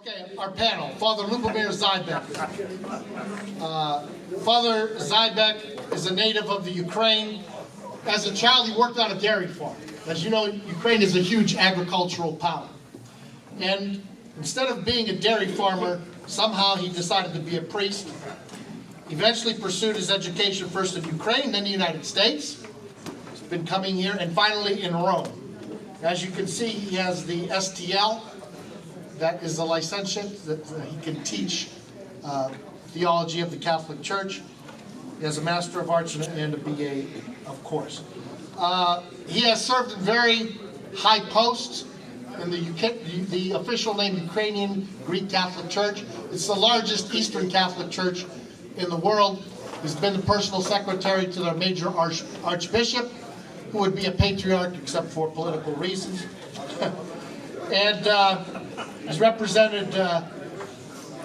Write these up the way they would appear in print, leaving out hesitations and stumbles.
Okay, our panel, Father Lubomir Zhybak. Father Zhybak is a native of the Ukraine. As a child, he worked on a dairy farm. As you know, Ukraine is a huge agricultural power. And instead of being a dairy farmer, somehow he decided to be a priest. Eventually pursued his education first in Ukraine, then the United States. He's been coming here, and finally in Rome. As you can see, he has the STL. That is a licentiate that he can teach theology of the Catholic Church. He has a Master of Arts and a BA, of course. He has served in very high posts in the official name Ukrainian Greek Catholic Church. It's the largest Eastern Catholic Church in the world. He's been the personal secretary to their major archbishop, who would be a patriarch except for political reasons. And he's represented the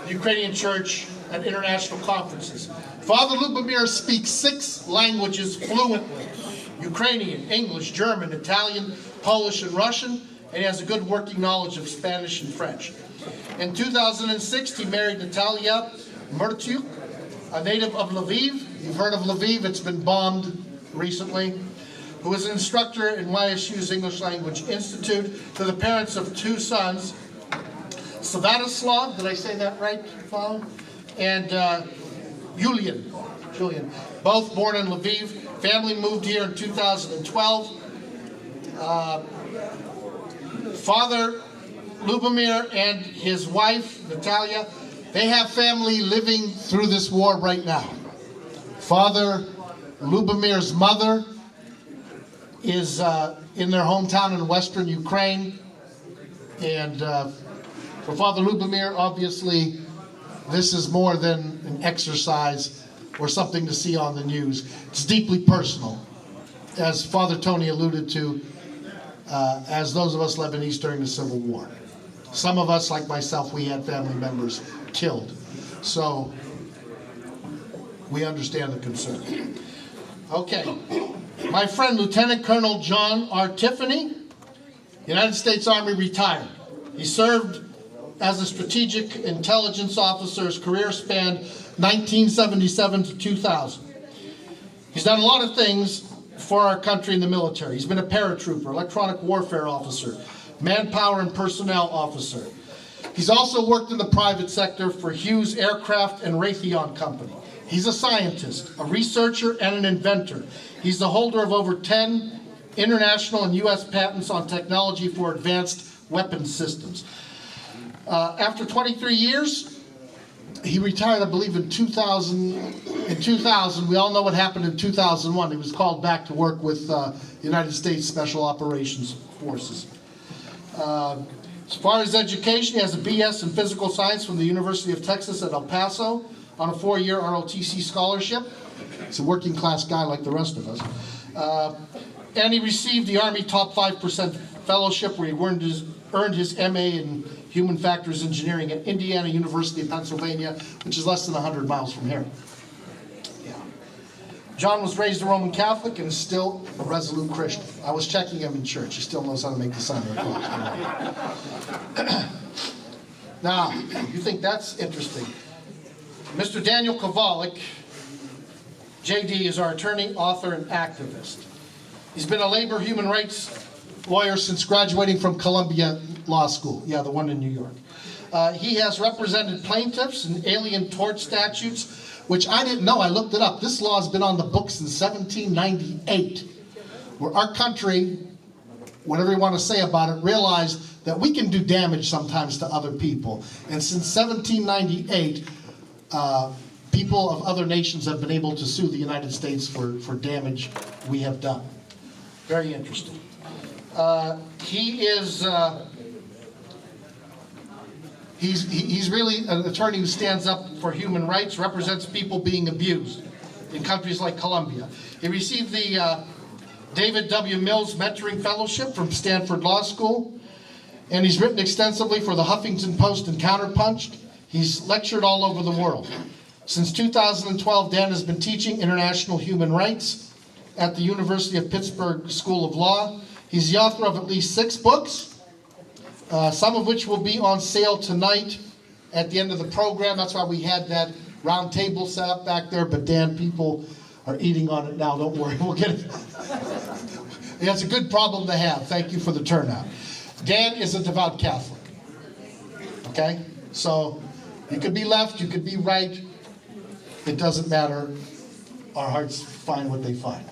Ukrainian Church at international conferences. Father Lubomir speaks 6 languages fluently: Ukrainian, English, German, Italian, Polish, and Russian, and he has a good working knowledge of Spanish and French. In 2006, he married Natalia Murtyuk, a native of Lviv. You've heard of Lviv, it's been bombed recently. Who is an instructor in YSU's English Language Institute, to the parents of 2 sons, Svatoslav, did I say that right, Father? And Julian, both born in Lviv. Family moved here in 2012. Father Lubomir and his wife, Natalia, they have family living through this war right now. Father Lubomir's mother is in their hometown in western Ukraine. And for Father Lubomir, obviously, this is more than an exercise or something to see on the news. It's deeply personal, as Father Tony alluded to, as those of us Lebanese during the Civil War. Some of us, like myself, we had family members killed. So we understand the concern. Okay. My friend, Lieutenant Colonel John R. Tiffany, United States Army, retired. He served as a strategic intelligence officer. His career spanned 1977 to 2000. He's done a lot of things for our country in the military. He's been a paratrooper, electronic warfare officer, manpower and personnel officer. He's also worked in the private sector for Hughes Aircraft and Raytheon Company. He's a scientist, a researcher, and an inventor. He's the holder of over 10 international and U.S. patents on technology for advanced weapons systems. After 23 years, he retired, I believe, in 2000. We all know what happened in 2001. He was called back to work with United States Special Operations Forces. As far as education, he has a BS in physical science from the University of Texas at El Paso on a 4-year ROTC scholarship. He's a working class guy like the rest of us. And he received the Army Top 5% Fellowship, where he earned his MA in Human Factors Engineering at Indiana University of Pennsylvania, which is less than 100 miles from here. Yeah. John was raised a Roman Catholic and is still a resolute Christian. I was checking him in church. He still knows how to make the sign of the cross. Now, you think that's interesting. Mr. Daniel Kovalik, JD, is our attorney, author, and activist. He's been a labor human rights lawyer since graduating from Columbia Law School. Yeah, the one in New York. He has represented plaintiffs in alien tort statutes, which I didn't know. I looked it up. This law has been on the books since 1798, where our country, whatever you want to say about it, realized that we can do damage sometimes to other people. And since 1798, people of other nations have been able to sue the United States for damage we have done. Very interesting. He is he's really an attorney who stands up for human rights, represents people being abused in countries like Colombia. He received the David W. Mills Mentoring Fellowship from Stanford Law School, and he's written extensively for the Huffington Post and Counterpunched. He's lectured all over the world. Since 2012, Dan has been teaching international human rights at the University of Pittsburgh School of Law. He's the author of at least 6 books, some of which will be on sale tonight at the end of the program. That's why we had that round table set up back there. But Dan, people are eating on it now. Don't worry, we'll get it. Yeah, it's a good problem to have. Thank you for the turnout. Dan is a devout Catholic. Okay? So you could be left, you could be right. It doesn't matter. Our hearts find what they find.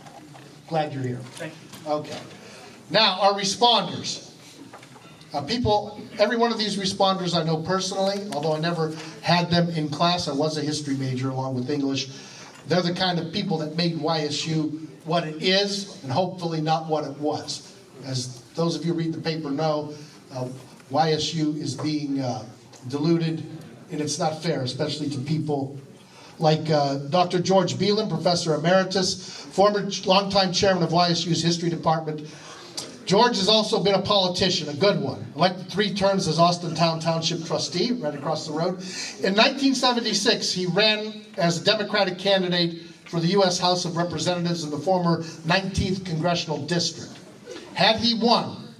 Glad you're here. Thank you. Okay. Now, our responders. Every one of these responders I know personally, although I never had them in class. I was a history major along with English. They're the kind of people that made YSU what it is, and hopefully not what it was. As those of you who read the paper know, YSU is being diluted, and it's not fair, especially to people like Dr. George Beelen, Professor Emeritus, former longtime chairman of YSU's History Department. George has also been a politician, a good one. Elected 3 terms as Austintown Township trustee, right across the road. In 1976, he ran as a Democratic candidate for the U.S. House of Representatives in the former 19th Congressional District. Had he won,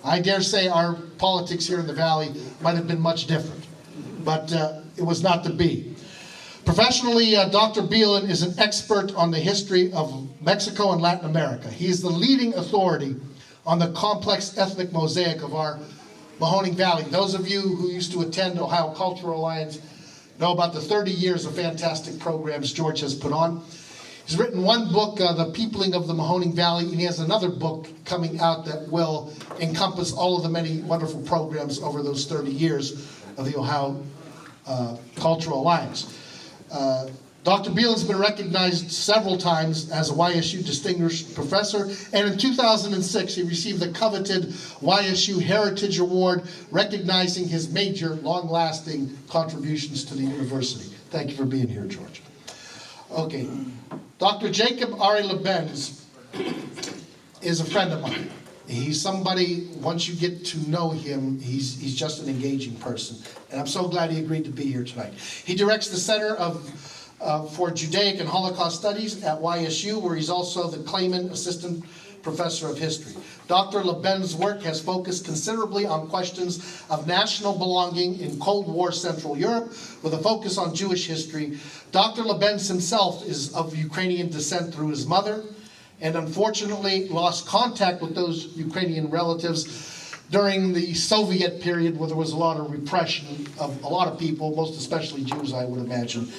I dare say our politics here in the Valley might have been much different. But it was not to be. Professionally, Dr. Beelen is an expert on the history of Mexico and Latin America. He is the leading authority on the complex ethnic mosaic of our Mahoning Valley. Those of you who used to attend Ohio Cultural Alliance know about the 30 years of fantastic programs George has put on. He's written one book, The Peopling of the Mahoning Valley, and he has another book coming out that will encompass all of the many wonderful programs over those 30 years of the Ohio Cultural Alliance. Dr. Beelen's been recognized several times as a YSU Distinguished Professor, and in 2006 he received the coveted YSU Heritage Award, recognizing his major, long-lasting contributions to the university. Thank you for being here, George. Okay, Dr. Jacob Ari Labendz is a friend of mine. He's somebody, once you get to know him, he's just an engaging person. And I'm so glad he agreed to be here tonight. He directs the Center for Judaic and Holocaust Studies at YSU, where he's also the Clayman Assistant Professor of History. Dr. Labendz's work has focused considerably on questions of national belonging in Cold War Central Europe, with a focus on Jewish history. Dr. Labendz himself is of Ukrainian descent through his mother, and unfortunately lost contact with those Ukrainian relatives during the Soviet period, where there was a lot of repression of a lot of people, most especially Jews, I would imagine.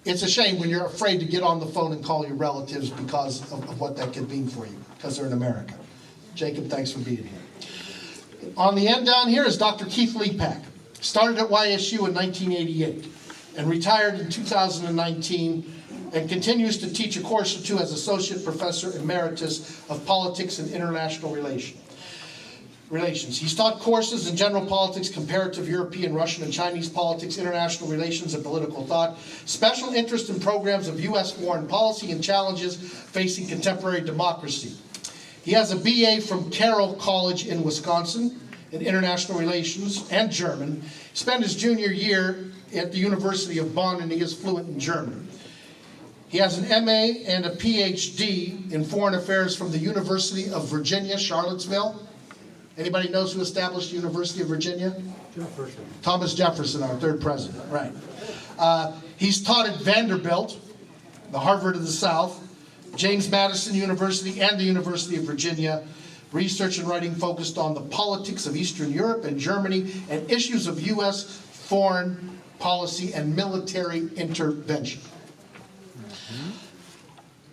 It's a shame when you're afraid to get on the phone and call your relatives because of what that could mean for you, because they're in America. Jacob, thanks for being here. On the end down here is Dr. Kieth Lepak. Started at YSU in 1988 and retired in 2019, and continues to teach a course or two as Associate Professor Emeritus of Politics and International Relations. He's taught courses in general politics, comparative European, Russian, and Chinese politics, international relations, and political thought. Special interest in programs of U.S. foreign policy and challenges facing contemporary democracy. He has a BA from Carroll College in Wisconsin in international relations and German. He spent his junior year at the University of Bonn, and he is fluent in German. He has an MA and a PhD in foreign affairs from the University of Virginia, Charlottesville. Anybody knows who established the University of Virginia? Jefferson. Thomas Jefferson, our third president, right. He's taught at Vanderbilt, the Harvard of the South, James Madison University, and the University of Virginia. Research and writing focused on the politics of Eastern Europe and Germany and issues of U.S. foreign policy and military intervention.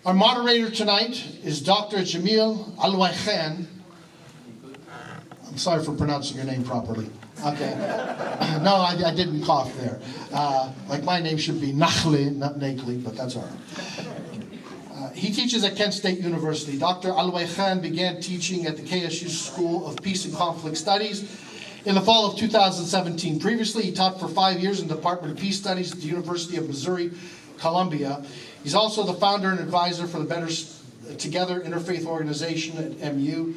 Our moderator tonight is Dr. Jamil Al-Wekhian. I'm sorry for pronouncing your name properly. Okay. No, I didn't cough there. Like my name should be Nakley, not Nakley, but that's all right. He teaches at Kent State University. Dr. Al-Wekhian began teaching at the KSU School of Peace and Conflict Studies in the fall of 2017. Previously, he taught for 5 years in the Department of Peace Studies at the University of Missouri, Columbia. He's also the founder and advisor for the Better Together Interfaith Organization at MU.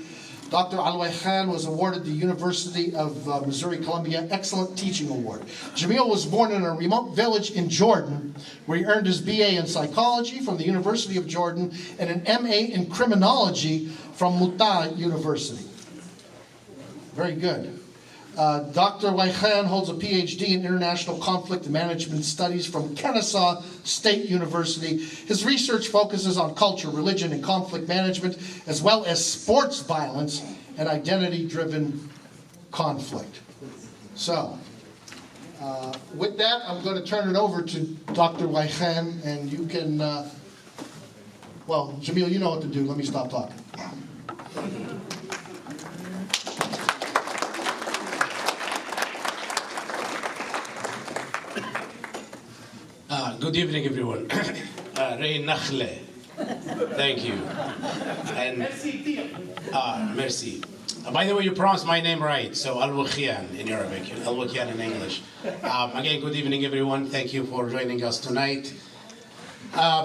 Dr. Al-Wekhian was awarded the University of Missouri Columbia Excellent Teaching Award. Jamil was born in a remote village in Jordan, where he earned his BA in psychology from the University of Jordan and an MA in criminology from Mutah University. Very good. Dr. Wekhian holds a PhD in International Conflict and Management Studies from Kennesaw State University. His research focuses on culture, religion, and conflict management, as well as sports violence and identity-driven conflict. So, with that, I'm going to turn it over to Dr. Wekhian, and you can, well, Jamil, you know what to do. Let me stop talking. Good evening, everyone. Nakley. Thank you. And merci. By the way, you pronounced my name right, so Wekhian in Arabic, Wekhian in English. Again, good evening, everyone. Thank you for joining us tonight.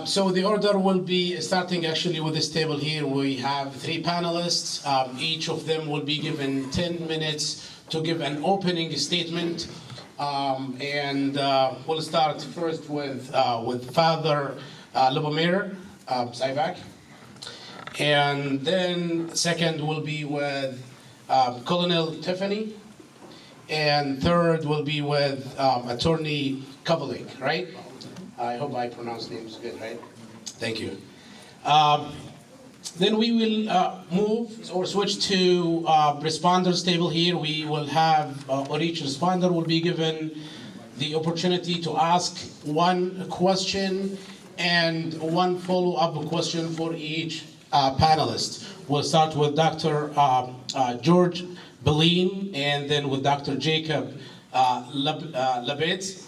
So the order will be starting actually with this table here. We have 3 panelists. Each of them will be given 10 minutes to give an opening statement. We'll start first with Father Lubomir, Zhybak. And then second will be with Colonel Tiffany. And third will be with Attorney Kovalik, right? I hope I pronounced names good, right? Thank you. Then we will move or switch to responders table here. We will have, or each responder will be given the opportunity to ask 1 question and 1 follow-up question for each panelist. We'll start with Dr. George Beelen, and then with Dr. Jacob Labendz,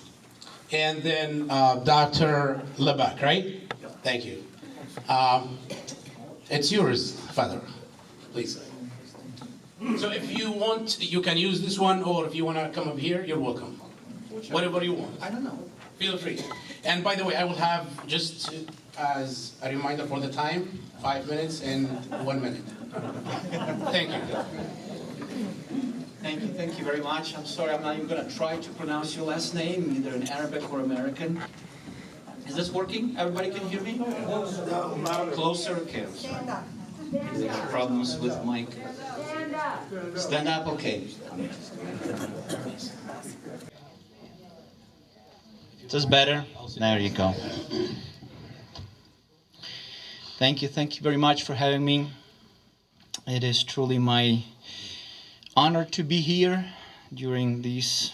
and then Dr. Lepak, right? Thank you. It's yours, Father, please. So if you want, you can use this one, or if you want to come up here, you're welcome. Whatever you want. I don't know. Feel free. And by the way, I will have, just as a reminder for the time, 5 minutes and 1 minute. Thank you. Thank you very much. I'm sorry, I'm not even going to try to pronounce your last name, either in Arabic or American. Is this working? Everybody can hear me? Closer, okay. Problems with mic. Stand up, okay. Is this better? There you go. Thank you very much for having me. It is truly my honor to be here during these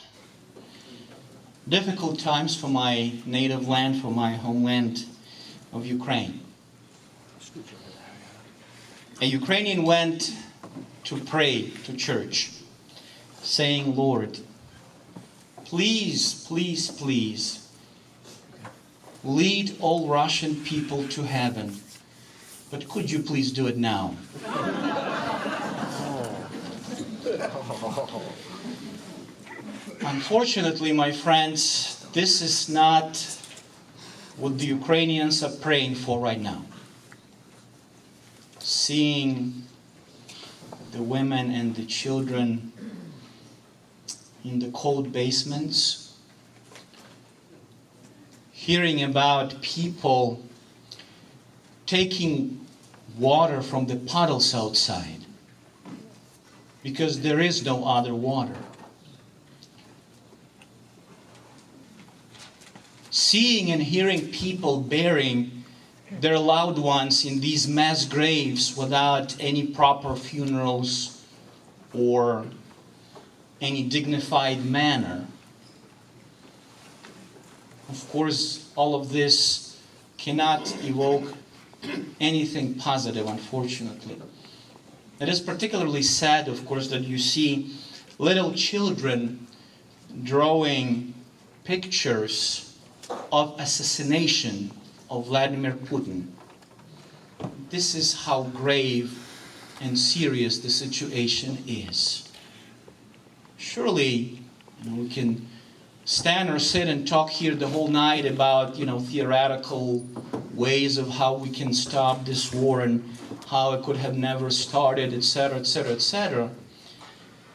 difficult times for my native land, for my homeland of Ukraine. A Ukrainian went to pray to church, saying, Lord, please, please, please, lead all Russian people to heaven, but could you please do it now? Unfortunately, my friends, this is not what the Ukrainians are praying for right now. Seeing the women and the children in the cold basements, hearing about people taking water from the puddles outside because there is no other water. Seeing and hearing people burying their loved ones in these mass graves without any proper funerals or any dignified manner. Of course, all of this cannot evoke anything positive, unfortunately. It is particularly sad, of course, that you see little children drawing pictures of assassination of Vladimir Putin. This is how grave and serious the situation is. Surely, we can stand or sit and talk here the whole night about, theoretical ways of how we can stop this war and how it could have never started, etc., etc., etc.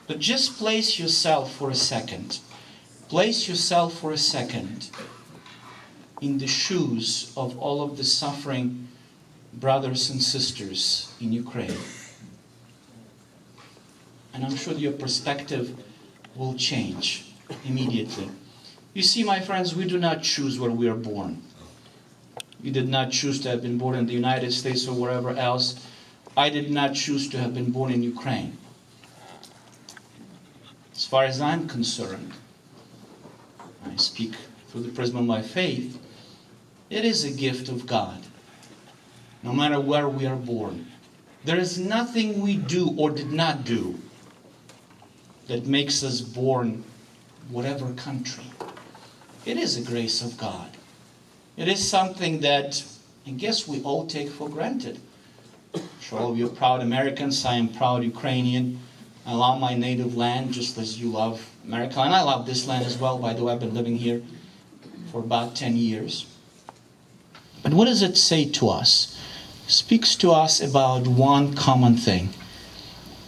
But just place yourself for a second. Place yourself for a second in the shoes of all of the suffering brothers and sisters in Ukraine. And I'm sure your perspective will change immediately. You see, my friends, we do not choose where we are born. You did not choose to have been born in the United States or wherever else. I did not choose to have been born in Ukraine. As far as I'm concerned, I speak through the prism of my faith, it is a gift of God, no matter where we are born. There is nothing we do or did not do that makes us born whatever country. It is a grace of God. It is something that I guess we all take for granted. I'm sure all of you are proud Americans. I am proud Ukrainian. I love my native land just as you love America. And I love this land as well. By the way, I've been living here for about 10 years. But what does it say to us? It speaks to us about one common thing.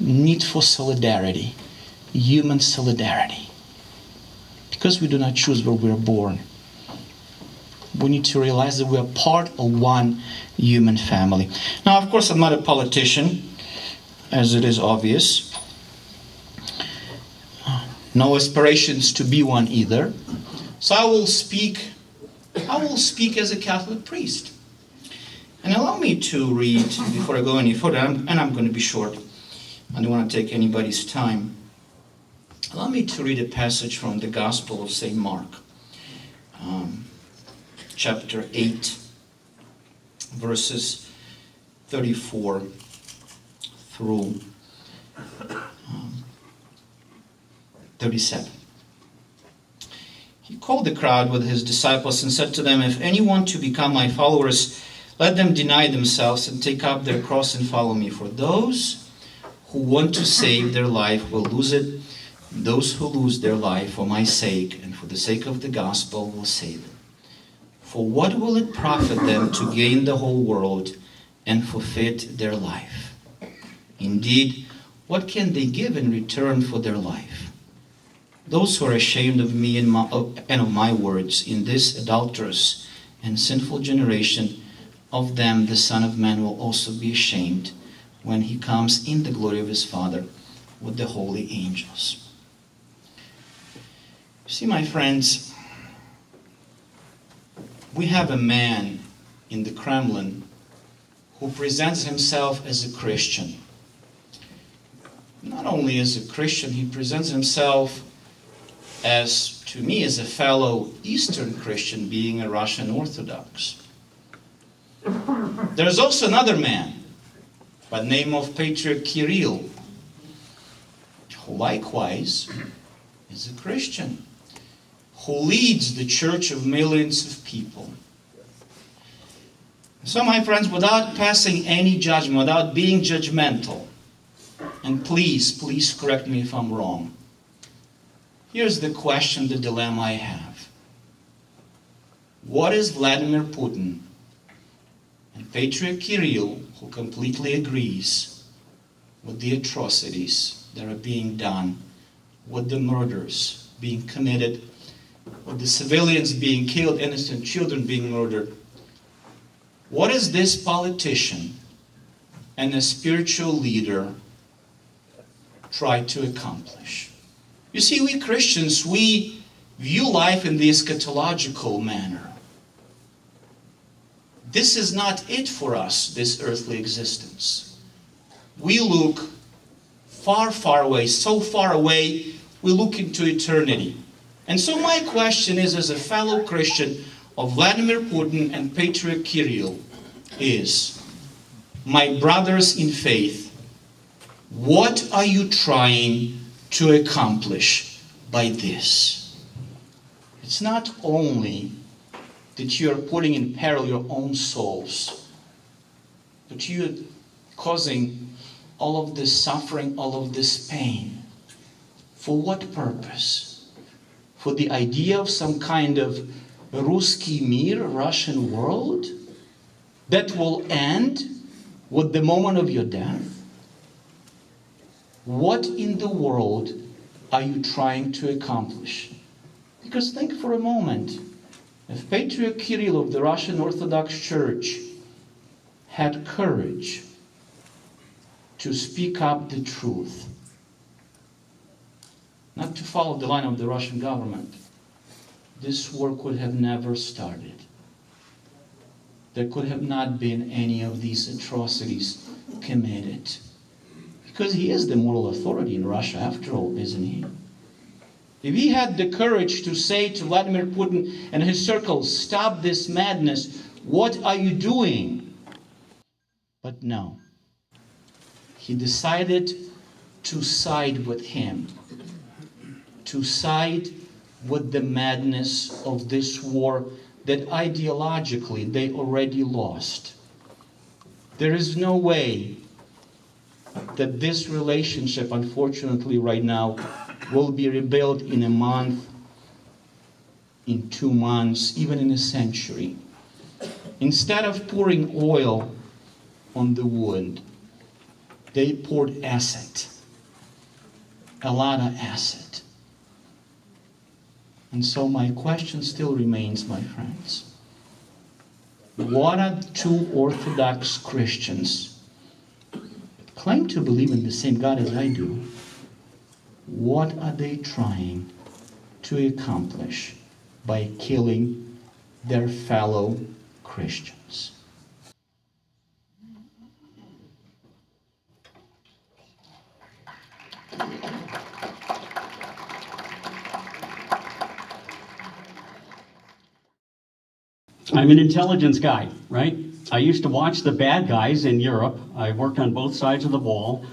Need for solidarity. Human solidarity. Because we do not choose where we are born, we need to realize that we are part of one human family. Now, of course, I'm not a politician, as it is obvious. No aspirations to be one either. So I will speak as a Catholic priest. And allow me to read, before I go any further, and I'm going to be short. I don't want to take anybody's time. Allow me to read a passage from the Gospel of St. Mark, chapter 8, verses 34 through 37. He called the crowd with his disciples and said to them, "If any want to become my followers, let them deny themselves and take up their cross and follow me. For those who want to save their life will lose it. Those who lose their life for my sake and for the sake of the gospel will save it. For what will it profit them to gain the whole world and forfeit their life? Indeed, what can they give in return for their life? Those who are ashamed of me and of my words in this adulterous and sinful generation, of them the Son of Man will also be ashamed when he comes in the glory of his Father with the holy angels." See, my friends, we have a man in the Kremlin who presents himself as a Christian. Not only as a Christian, he presents himself as, to me, as a fellow Eastern Christian, being a Russian Orthodox. There's also another man by the name of Patriarch Kirill, who likewise is a Christian, who leads the church of millions of people. So, my friends, without passing any judgment, without being judgmental, and please correct me if I'm wrong, here's the question, the dilemma I have. What is Vladimir Putin and Patriarch Kirill, who completely agrees with the atrocities that are being done, with the murders being committed, with the civilians being killed, innocent children being murdered? What is this politician and a spiritual leader try to accomplish? You see, we Christians, we view life in the eschatological manner. This is not it for us, this earthly existence. We look far, far away, so far away, we look into eternity. And so my question is, as a fellow Christian of Vladimir Putin and Patriarch Kirill, is, my brothers in faith, what are you trying to accomplish by this? It's not only that you are putting in peril your own souls, but you are causing all of this suffering, all of this pain. For what purpose? For the idea of some kind of Ruski Mir, Russian world, that will end with the moment of your death? What in the world are you trying to accomplish? Because think for a moment, if Patriarch Kirill of the Russian Orthodox Church had courage to speak up the truth, not to follow the line of the Russian government, this war could have never started. There could have not been any of these atrocities committed. Because he is the moral authority in Russia, after all, isn't he? If he had the courage to say to Vladimir Putin and his circles, stop this madness, what are you doing? But no. He decided to side with him, to side with the madness of this war that ideologically they already lost. There is no way that this relationship, unfortunately right now, will be rebuilt in a month, in 2 months, even in a century. Instead of pouring oil on the wound, they poured acid, a lot of acid. And so my question still remains, my friends. What are two Orthodox Christians claim to believe in the same God as I do? What are they trying to accomplish by killing their fellow Christians? I'm an intelligence guy, right? I used to watch the bad guys in Europe. I worked on both sides of the wall.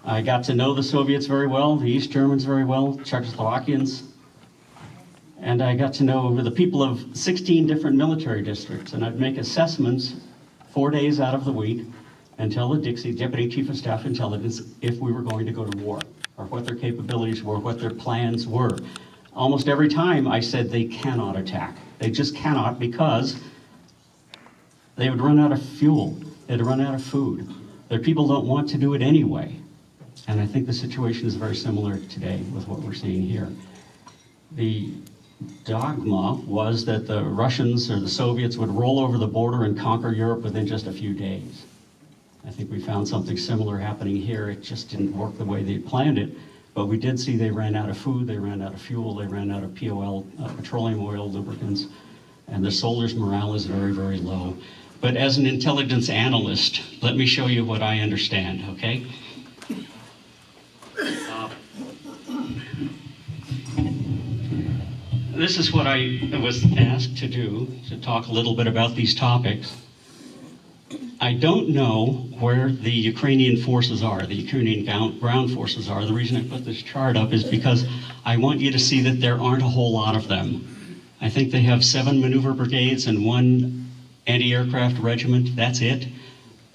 I got to know the Soviets very well, the East Germans very well, Czechoslovakians. And I got to know the people of 16 different military districts. And I'd make assessments 4 days out of the week and tell the Deputy Chief of Staff Intelligence if we were going to go to war, or what their capabilities were, what their plans were. Almost every time I said they cannot attack. They just cannot, because they would run out of fuel. They'd run out of food. Their people don't want to do it anyway. And I think the situation is very similar today with what we're seeing here. The dogma was that the Russians or the Soviets would roll over the border and conquer Europe within just a few days. I think we found something similar happening here. It just didn't work the way they planned it. But we did see they ran out of food, they ran out of fuel, they ran out of POL, petroleum oil, lubricants, and the soldiers' morale is very, very low. But as an intelligence analyst, let me show you what I understand, okay? This is what I was asked to do, to talk a little bit about these topics. I don't know where the Ukrainian forces are, the Ukrainian ground forces are. The reason I put this chart up is because I want you to see that there aren't a whole lot of them. I think they have 7 maneuver brigades and 1 anti-aircraft regiment, that's it.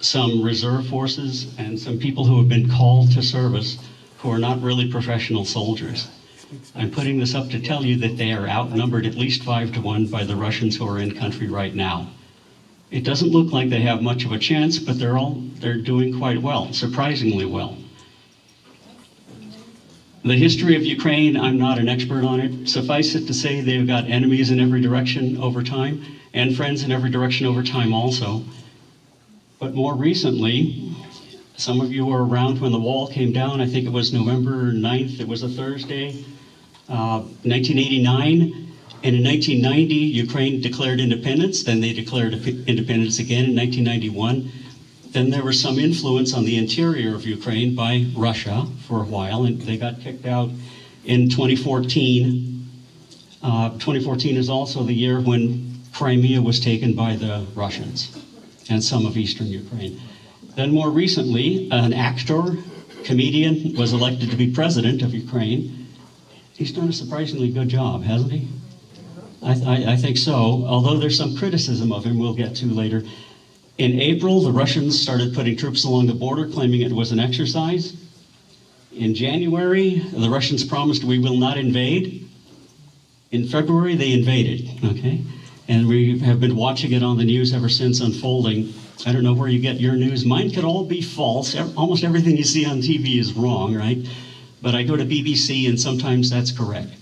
Some reserve forces and some people who have been called to service who are not really professional soldiers. I'm putting this up to tell you that they are outnumbered at least 5 to 1 by the Russians who are in country right now. It doesn't look like they have much of a chance, but they're doing quite well, surprisingly well. The history of Ukraine, I'm not an expert on it. Suffice it to say they've got enemies in every direction over time, and friends in every direction over time also. But more recently, some of you were around when the wall came down. I think it was November 9th, it was a Thursday, 1989. And in 1990, Ukraine declared independence. Then they declared independence again in 1991. Then there was some influence on the interior of Ukraine by Russia for a while, and they got kicked out in 2014. 2014 is also the year when Crimea was taken by the Russians and some of eastern Ukraine. Then more recently, an actor, comedian, was elected to be president of Ukraine. He's done a surprisingly good job, hasn't he? I think so, although there's some criticism of him we'll get to later. In April, the Russians started putting troops along the border, claiming it was an exercise. In January, the Russians promised we will not invade. In February, they invaded, okay? And we have been watching it on the news ever since unfolding. I don't know where you get your news. Mine could all be false. Almost everything you see on TV is wrong, right? But I go to BBC and sometimes that's correct.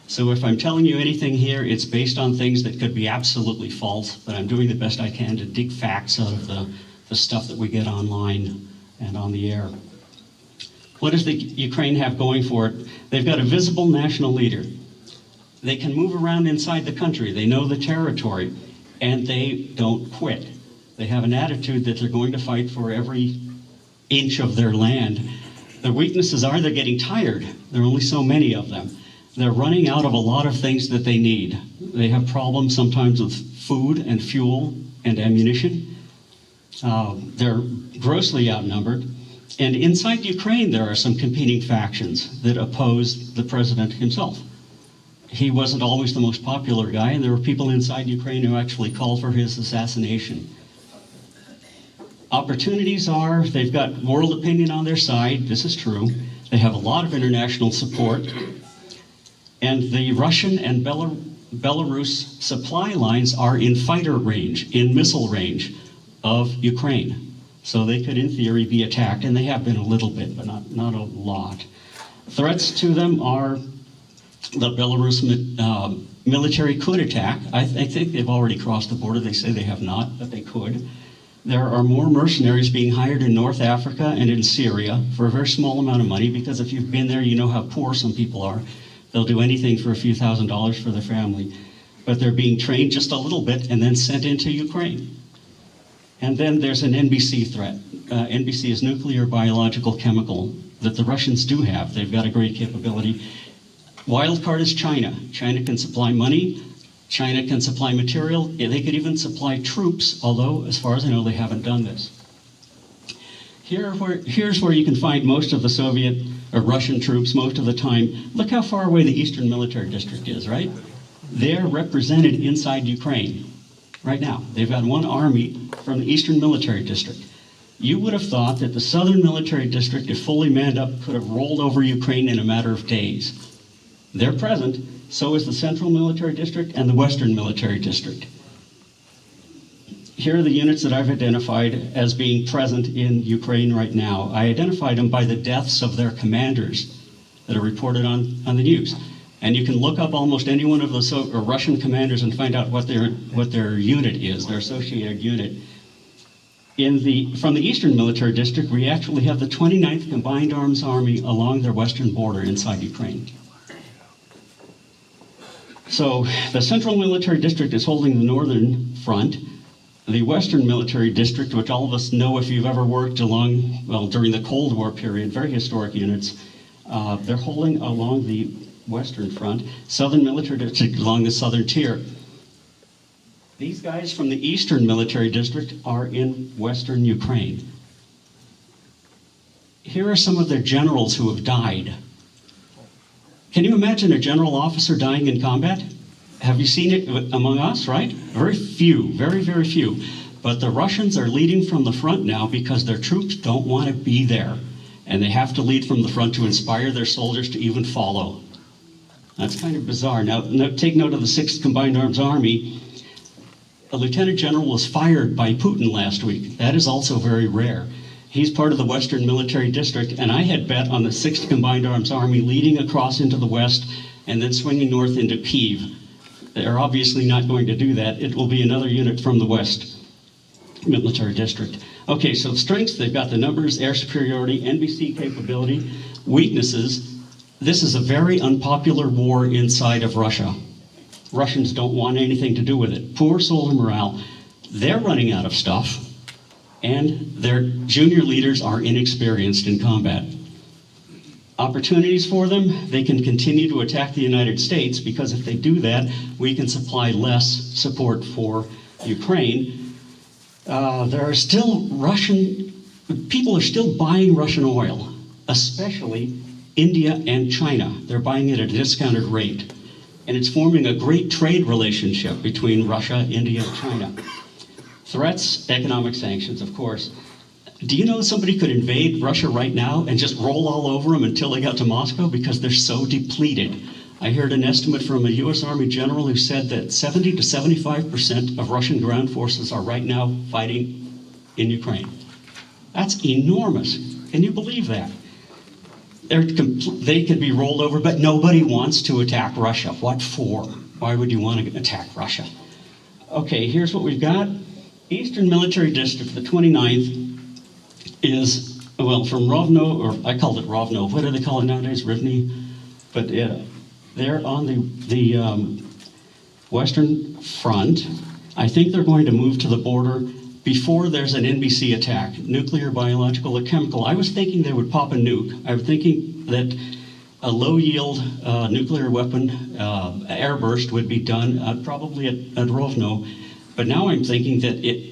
So if I'm telling you anything here, it's based on things that could be absolutely false, but I'm doing the best I can to dig facts out of the stuff that we get online and on the air. What does the Ukraine have going for it? They've got a visible national leader. They can move around inside the country. They know the territory, and they don't quit. They have an attitude that they're going to fight for every inch of their land. Their weaknesses are they're getting tired. There are only so many of them. They're running out of a lot of things that they need. They have problems sometimes with food and fuel and ammunition. They're grossly outnumbered. And inside Ukraine, there are some competing factions that oppose the president himself. He wasn't always the most popular guy, and there were people inside Ukraine who actually called for his assassination. Opportunities are, they've got world opinion on their side, this is true. They have a lot of international support. And the Russian and Belarus supply lines are in fighter range, in missile range of Ukraine. So they could, in theory, be attacked, and they have been a little bit, but not a lot. Threats to them are the Belarus military could attack. I think they've already crossed the border. They say they have not, but they could. There are more mercenaries being hired in North Africa and in Syria for a very small amount of money, because if you've been there, you know how poor some people are. They'll do anything for a few $1,000s for their family. But they're being trained just a little bit and then sent into Ukraine. And then there's an NBC threat. NBC is nuclear, biological, chemical, that the Russians do have. They've got a great capability. Wild card is China. China can supply money. China can supply material. They could even supply troops, although, as far as I know, they haven't done this. Here's where you can find most of the Soviet or Russian troops most of the time. Look how far away the Eastern Military District is, right? They're represented inside Ukraine right now. They've got one army from the Eastern Military District. You would have thought that the Southern Military District, if fully manned up, could have rolled over Ukraine in a matter of days. They're present. So is the Central Military District and the Western Military District. Here are the units that I've identified as being present in Ukraine right now. I identified them by the deaths of their commanders that are reported on the news. And you can look up almost any one of those Russian commanders and find out what their unit is, their associated unit. From the Eastern Military District, we actually have the 29th Combined Arms Army along their western border inside Ukraine. So the Central Military District is holding the northern front. The Western Military District, which all of us know if you've ever worked along, well, during the Cold War period, very historic units, they're holding along the western front. Southern Military District along the southern tier. These guys from the Eastern Military District are in western Ukraine. Here are some of their generals who have died. Can you imagine a general officer dying in combat? Have you seen it among us, right? Very few, very, very few. But the Russians are leading from the front now because their troops don't want to be there. And they have to lead from the front to inspire their soldiers to even follow. That's kind of bizarre. Now take note of the 6th Combined Arms Army. A lieutenant general was fired by Putin last week. That is also very rare. He's part of the Western Military District, and I had bet on the 6th Combined Arms Army leading across into the west and then swinging north into Kyiv. They're obviously not going to do that. It will be another unit from the West Military District. Okay, so strengths, they've got the numbers, air superiority, NBC capability, weaknesses. This is a very unpopular war inside of Russia. Russians don't want anything to do with it. Poor soldier morale. They're running out of stuff. And their junior leaders are inexperienced in combat. Opportunities for them, they can continue to attack the United States, because if they do that, we can supply less support for Ukraine. There are still people are still buying Russian oil, especially India and China. They're buying it at a discounted rate. And it's forming a great trade relationship between Russia, India, and China. Threats, economic sanctions, of course. Do you know somebody could invade Russia right now and just roll all over them until they got to Moscow because they're so depleted? I heard an estimate from a U.S. Army general who said that 70 to 75% of Russian ground forces are right now fighting in Ukraine. That's enormous. Can you believe that? They could be rolled over, but nobody wants to attack Russia. What for? Why would you want to attack Russia? Okay, here's what we've got. Eastern Military District, the 29th, is Well, from Rovno, or I called it Rovno. What do they call it nowadays? Rivne? But they're on the Western Front. I think they're going to move to the border before there's an NBC attack, nuclear, biological, or chemical. I was thinking they would pop a nuke. I was thinking that a low-yield nuclear weapon airburst would be done probably at Rovno. But now I'm thinking that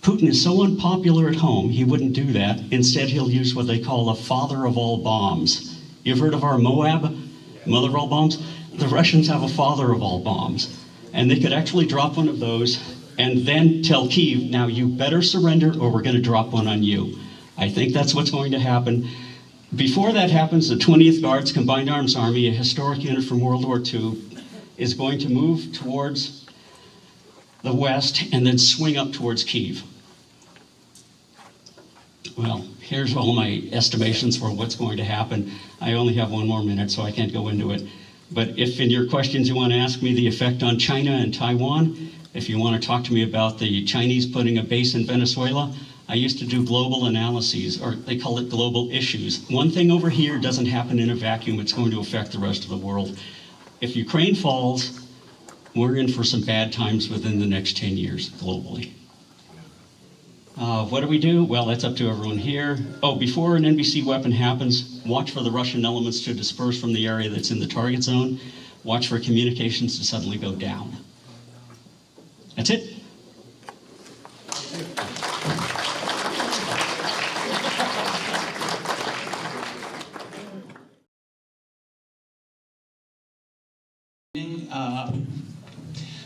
Putin is so unpopular at home, he wouldn't do that. Instead, he'll use what they call the father of all bombs. You've heard of our Moab, mother of all bombs? The Russians have a father of all bombs. And they could actually drop one of those and then tell Kyiv, now you better surrender or we're going to drop one on you. I think that's what's going to happen. Before that happens, the 20th Guards Combined Arms Army, a historic unit from World War II, is going to move towards the west and then swing up towards Kyiv. Well, here's all my estimations for what's going to happen. I only have 1 more minute, so I can't go into it. But if in your questions you want to ask me the effect on China and Taiwan, if you want to talk to me about the Chinese putting a base in Venezuela, I used to do global analyses, or they call it global issues. One thing over here doesn't happen in a vacuum. It's going to affect the rest of the world. If Ukraine falls, we're in for some bad times within the next 10 years globally. What do we do? Well, that's up to everyone here. Oh, before an NBC weapon happens, watch for the Russian elements to disperse from the area that's in the target zone. Watch for communications to suddenly go down. That's it.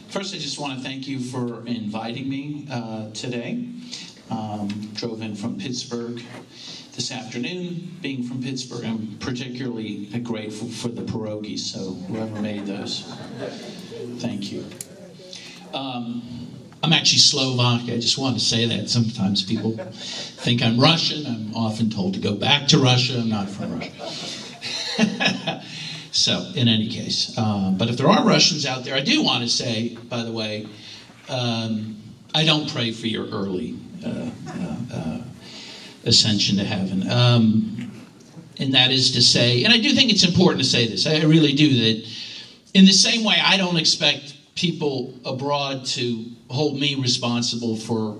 First, I just want to thank you for inviting me today. Drove in from Pittsburgh this afternoon. Being from Pittsburgh, I'm particularly grateful for the pierogies, so whoever made those, thank you. I'm actually Slovak. I just want to say that. Sometimes people think I'm Russian. I'm often told to go back to Russia. I'm not from Russia. So, in any case, but if there are Russians out there, I do want to say, by the way, I don't pray for your early ascension to heaven. And that is to say, and I do think it's important to say this, I really do, that in the same way I don't expect people abroad to hold me responsible for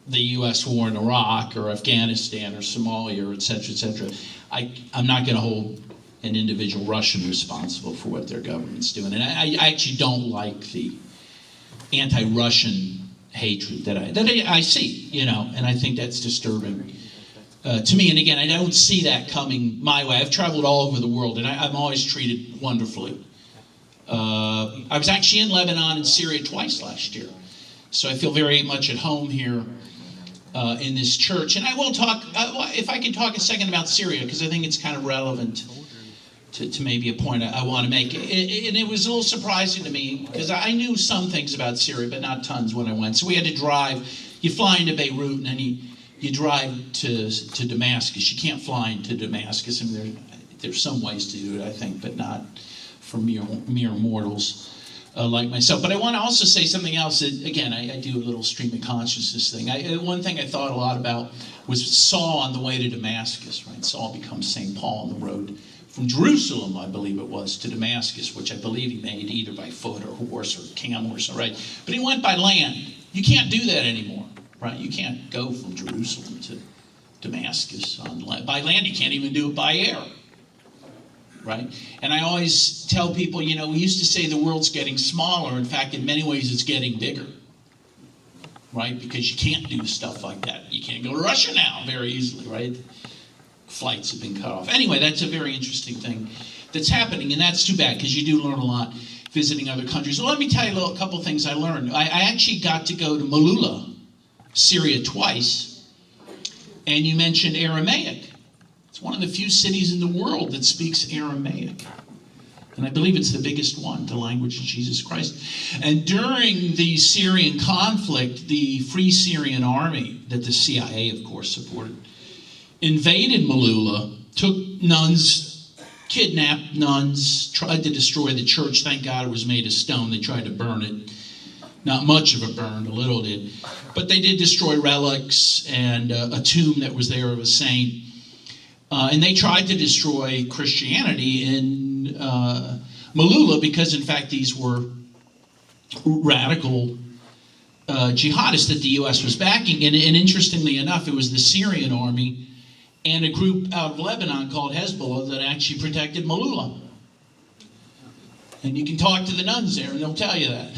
the U.S. war in Iraq or Afghanistan or Somalia or et cetera, I'm not going to hold an individual Russian responsible for what their government's doing. And I actually don't like the anti-Russian hatred that I see, you know, and I think that's disturbing to me. And again, I don't see that coming my way. I've traveled all over the world, and I'm always treated wonderfully. I was actually in Lebanon and Syria twice last year, so I feel very much at home here in this church. And I will talk, if I can talk a second about Syria, because I think it's kind of relevant to maybe a point I want to make. And it was a little surprising to me, because I knew some things about Syria, but not tons when I went. So we had to drive. You fly into Beirut, and then you drive to Damascus. You can't fly into Damascus. I mean, there's some ways to do it, I think, but not for mere mortals like myself. But I want to also say something else. That, again, I do a little stream of consciousness thing. One thing I thought a lot about was Saul on the way to Damascus, right? Saul becomes St. Paul on the road from Jerusalem, I believe it was, to Damascus, which I believe he made either by foot or horse or camel or something, right? But he went by land. You can't do that anymore, right? You can't go from Jerusalem to Damascus on land. By land, you can't even do it by air, right? And I always tell people, you know, we used to say the world's getting smaller. In fact, in many ways, it's getting bigger, right? Because you can't do stuff like that. You can't go to Russia now very easily, right? Flights have been cut off. Anyway, that's a very interesting thing that's happening, and that's too bad, because you do learn a lot visiting other countries. Well, let me tell you a couple things I learned. I actually got to go to Malula, Syria, twice, and you mentioned Aramaic. It's one of the few cities in the world that speaks Aramaic, and I believe it's the biggest one, the language of Jesus Christ. And during the Syrian conflict, the Free Syrian Army, that the CIA, of course, supported, invaded Malula, took nuns, kidnapped nuns, tried to destroy the church. Thank God it was made of stone. They tried to burn it. Not much of it burned, a little did. But they did destroy relics and a tomb that was there of a saint. And they tried to destroy Christianity in Malula because, in fact, these were radical jihadists that the U.S. was backing. And interestingly enough, it was the Syrian army and a group out of Lebanon called Hezbollah that actually protected Malula. And you can talk to the nuns there and they'll tell you that.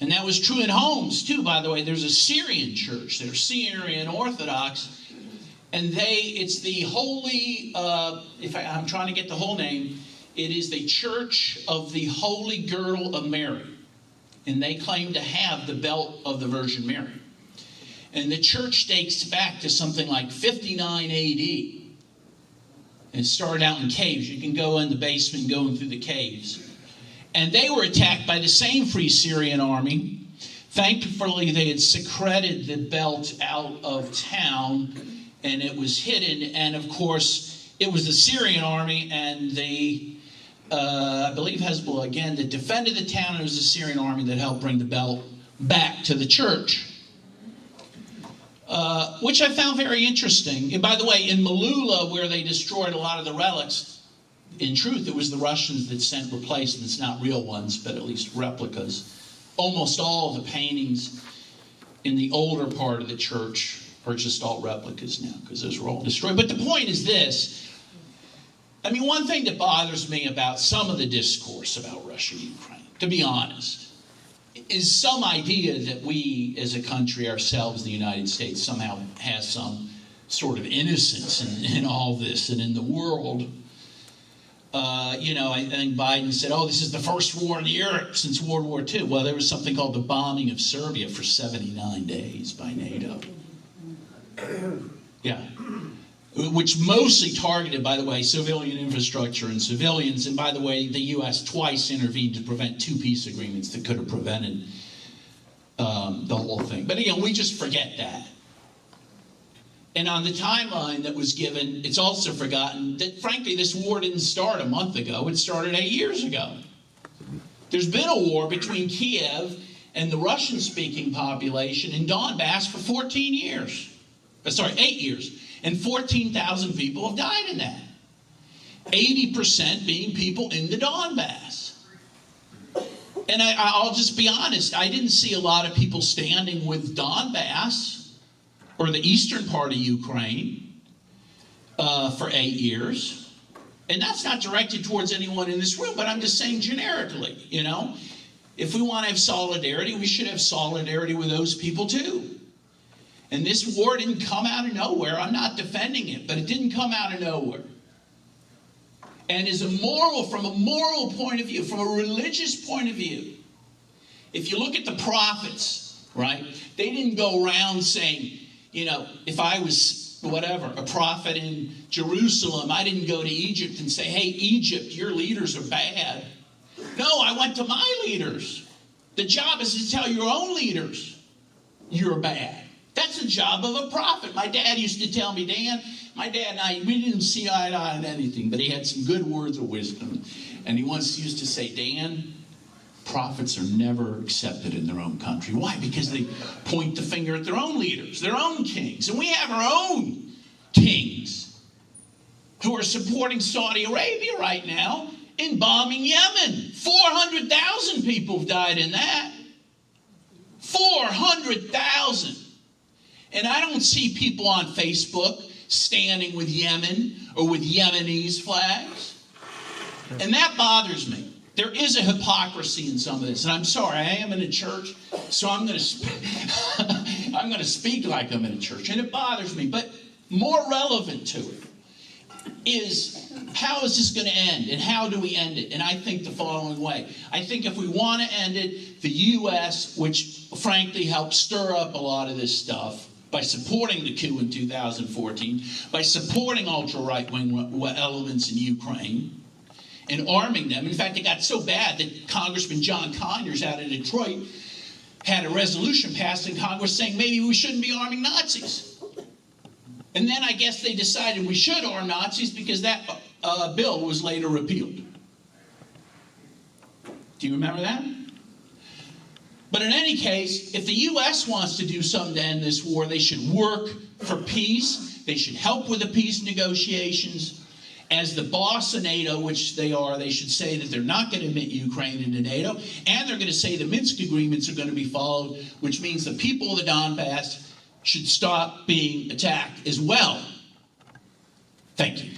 And that was true in Homs too, by the way. There's a Syrian church. They're Syrian Orthodox. And it's the Holy, I'm trying to get the whole name, it is the Church of the Holy Girdle of Mary. And they claim to have the belt of the Virgin Mary. And the church dates back to something like 59 AD. And it started out in caves. You can go in the basement going through the caves. And they were attacked by the same Free Syrian army. Thankfully, they had secreted the belt out of town, and it was hidden. And of course, it was the Syrian army and I believe Hezbollah again, that defended the town, and it was the Syrian army that helped bring the belt back to the church. Which I found very interesting. And by the way, in Malula, where they destroyed a lot of the relics, in truth, it was the Russians that sent replacements, not real ones, but at least replicas. Almost all of the paintings in the older part of the church are just all replicas now, because those were all destroyed. But the point is this. I mean, one thing that bothers me about some of the discourse about Russia and Ukraine, to be honest, is some idea that we as a country ourselves, the United States, somehow has some sort of innocence in all this and in the world. I think Biden said, this is the first war in Europe since World War II. Well, there was something called the bombing of Serbia for 79 days by NATO. Yeah. Which mostly targeted, by the way, civilian infrastructure and civilians. And by the way, the U.S. twice intervened to prevent 2 peace agreements that could have prevented the whole thing. But again, we just forget that. And on the timeline that was given, it's also forgotten that, frankly, this war didn't start a month ago. It started 8 years ago. There's been a war between Kieth and the Russian-speaking population in Donbass for 14 years. 8 years. And 14,000 people have died in that. 80% being people in the Donbass. And I'll just be honest, I didn't see a lot of people standing with Donbass or the eastern part of Ukraine for 8 years. And that's not directed towards anyone in this room, but I'm just saying generically, If we want to have solidarity, we should have solidarity with those people too. And this war didn't come out of nowhere. I'm not defending it, but it didn't come out of nowhere. And from a moral point of view, from a religious point of view, if you look at the prophets, right, they didn't go around saying, if I was, a prophet in Jerusalem, I didn't go to Egypt and say, hey, Egypt, your leaders are bad. No, I went to my leaders. The job is to tell your own leaders you're bad. That's the job of a prophet. My dad used to tell me, Dan, my dad and I, we didn't see eye to eye on anything, but he had some good words of wisdom. And he once used to say, Dan, prophets are never accepted in their own country. Why? Because they point the finger at their own leaders, their own kings. And we have our own kings who are supporting Saudi Arabia right now in bombing Yemen. 400,000 people have died in that. 400,000. And I don't see people on Facebook standing with Yemen or with Yemenis flags. And that bothers me. There is a hypocrisy in some of this. And I'm sorry, I am in a church, so I'm going to speak like I'm in a church. And it bothers me. But more relevant to it is, how is this going to end? And how do we end it? And I think the following way. I think if we want to end it, the U.S., which frankly helped stir up a lot of this stuff, by supporting the coup in 2014, by supporting ultra-right-wing elements in Ukraine, and arming them. In fact, it got so bad that Congressman John Conyers out of Detroit had a resolution passed in Congress saying maybe we shouldn't be arming Nazis. And then I guess they decided we should arm Nazis because that bill was later repealed. Do you remember that? But in any case, if the U.S. wants to do something to end this war, they should work for peace. They should help with the peace negotiations. As the boss of NATO, which they are, they should say that they're not going to admit Ukraine into NATO, and they're going to say the Minsk agreements are going to be followed, which means the people of the Donbass should stop being attacked as well. Thank you.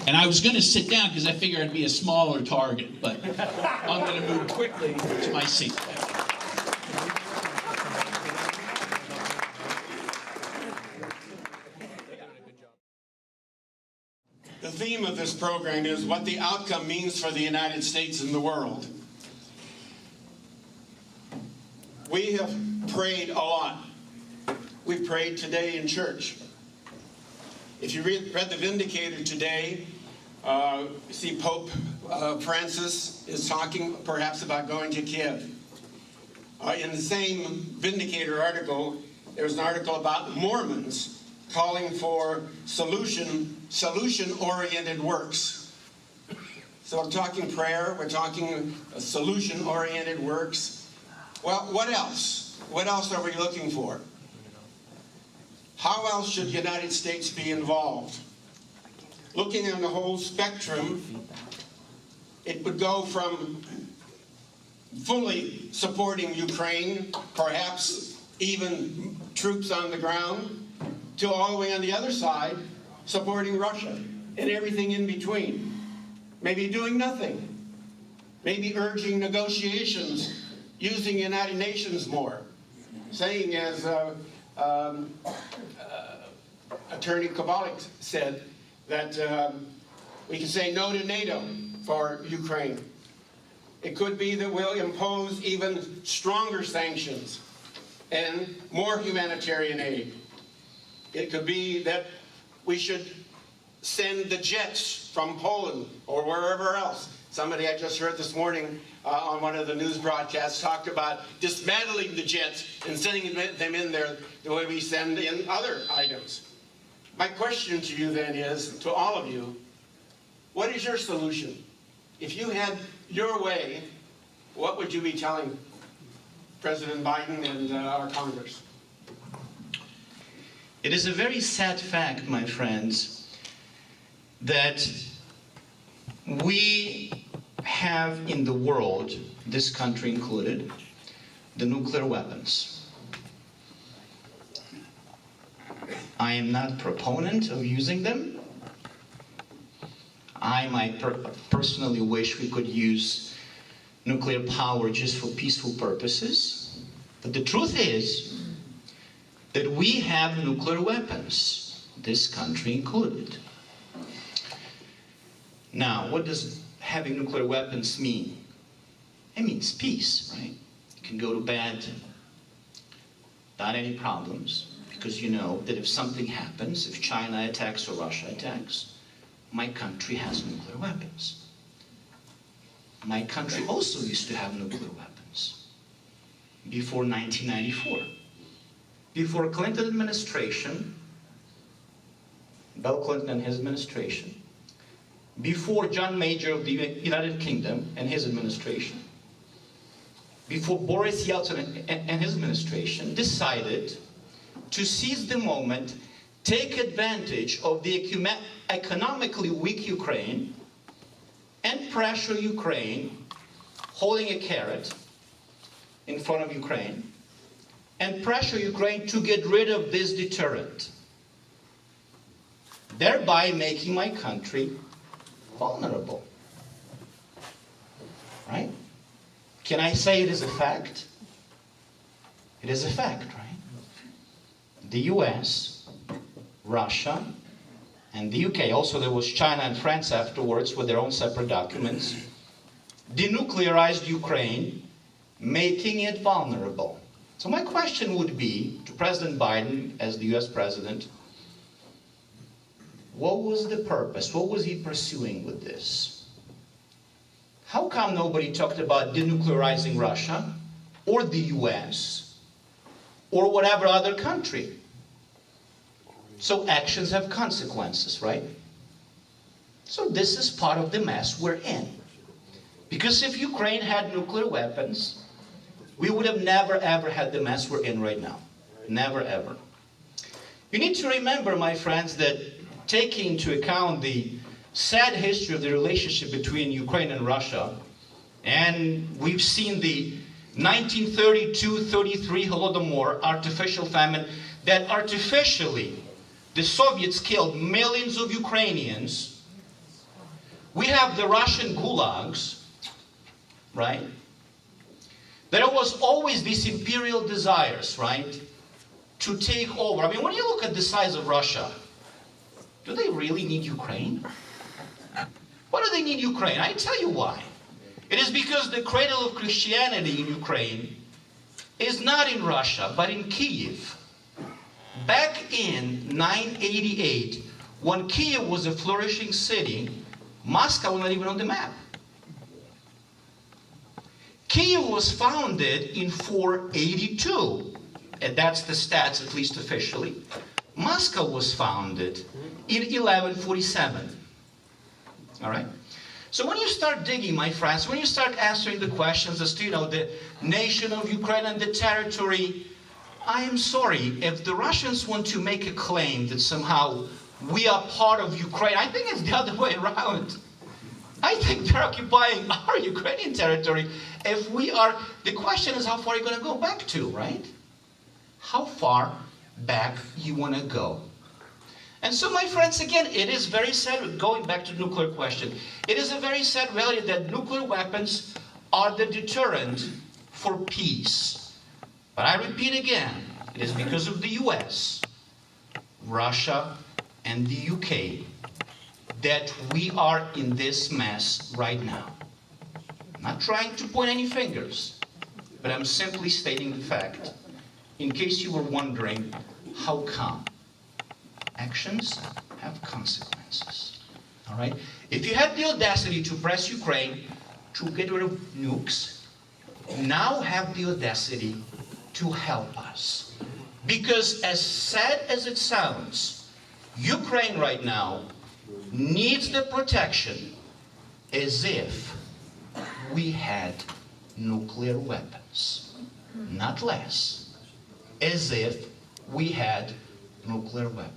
And I was going to sit down because I figured I'd be a smaller target, but I'm going to move quickly to my seat. The theme of this program is what the outcome means for the United States and the world. We have prayed a lot. We prayed today in church. If you read the Vindicator today, see Pope Francis is talking perhaps about going to Kieth. In the same Vindicator article, there's an article about Mormons calling for solution-oriented works. So I'm talking prayer, we're talking solution-oriented works. Well, what else? What else are we looking for? How else should the United States be involved? Looking on the whole spectrum, it would go from fully supporting Ukraine, perhaps even troops on the ground, to all the way on the other side, supporting Russia and everything in between. Maybe doing nothing. Maybe urging negotiations, using the United Nations more. Saying, as Attorney Kovalik said, that we can say no to NATO for Ukraine. It could be that we'll impose even stronger sanctions and more humanitarian aid. It could be that we should send the jets from Poland or wherever else. Somebody I just heard this morning on one of the news broadcasts talked about dismantling the jets and sending them in there the way we send in other items. My question to you then is, to all of you, what is your solution? If you had your way, what would you be telling President Biden and our Congress? It is a very sad fact, my friends, that we have in the world, this country included, the nuclear weapons. I am not a proponent of using them. I might personally wish we could use nuclear power just for peaceful purposes. But the truth is that we have nuclear weapons, this country included. Now, what does having nuclear weapons mean? It means peace, right? You can go to bed without any problems, because you know that if something happens, if China attacks or Russia attacks, my country has nuclear weapons. My country also used to have nuclear weapons before 1994. Before Clinton administration, Bill Clinton and his administration, before John Major of the United Kingdom and his administration, before Boris Yeltsin and his administration decided to seize the moment, take advantage of the economically weak Ukraine and pressure Ukraine, holding a carrot in front of Ukraine, and pressure Ukraine to get rid of this deterrent, thereby making my country vulnerable. Right? Can I say it is a fact? It is a fact, right? The US, Russia, and the UK, also there was China and France afterwards with their own separate documents, denuclearized Ukraine, making it vulnerable. So my question would be to President Biden as the US President, what was the purpose? What was he pursuing with this? How come nobody talked about denuclearizing Russia or the US or whatever other country? So actions have consequences, right? So this is part of the mess we're in. Because if Ukraine had nuclear weapons, we would have never ever had the mess we're in right now. Never ever. You need to remember, my friends, that taking into account the sad history of the relationship between Ukraine and Russia, and we've seen the 1932-33 Holodomor, artificial famine, that artificially the Soviets killed millions of Ukrainians. We have the Russian gulags, right? There was always these imperial desires, right, to take over. I mean, when you look at the size of Russia, do they really need Ukraine? Why do they need Ukraine? I tell you why. It is because the cradle of Christianity in Ukraine is not in Russia, but in Kieth. Back in 988, when Kieth was a flourishing city, Moscow was not even on the map. Kieth was founded in 482, and that's the stats, at least officially. Moscow was founded in 1147. All right? So when you start digging, my friends, when you start answering the questions as to, the nation of Ukraine and the territory, I am sorry, if the Russians want to make a claim that somehow we are part of Ukraine, I think it's the other way around. I think they're occupying our Ukrainian territory. If we are, the question is how far you're going to go back to, right? How far back you want to go. And so, my friends, again, it is very sad, going back to the nuclear question, it is a very sad reality that nuclear weapons are the deterrent for peace. But I repeat again, it is because of the US, Russia, and the UK that we are in this mess right now. I'm not trying to point any fingers, but I'm simply stating the fact, in case you were wondering, how come? Actions have consequences. All right? If you had the audacity to press Ukraine to get rid of nukes, now have the audacity to help us. Because as sad as it sounds, Ukraine right now needs the protection as if we had nuclear weapons. Not less. As if we had nuclear weapons.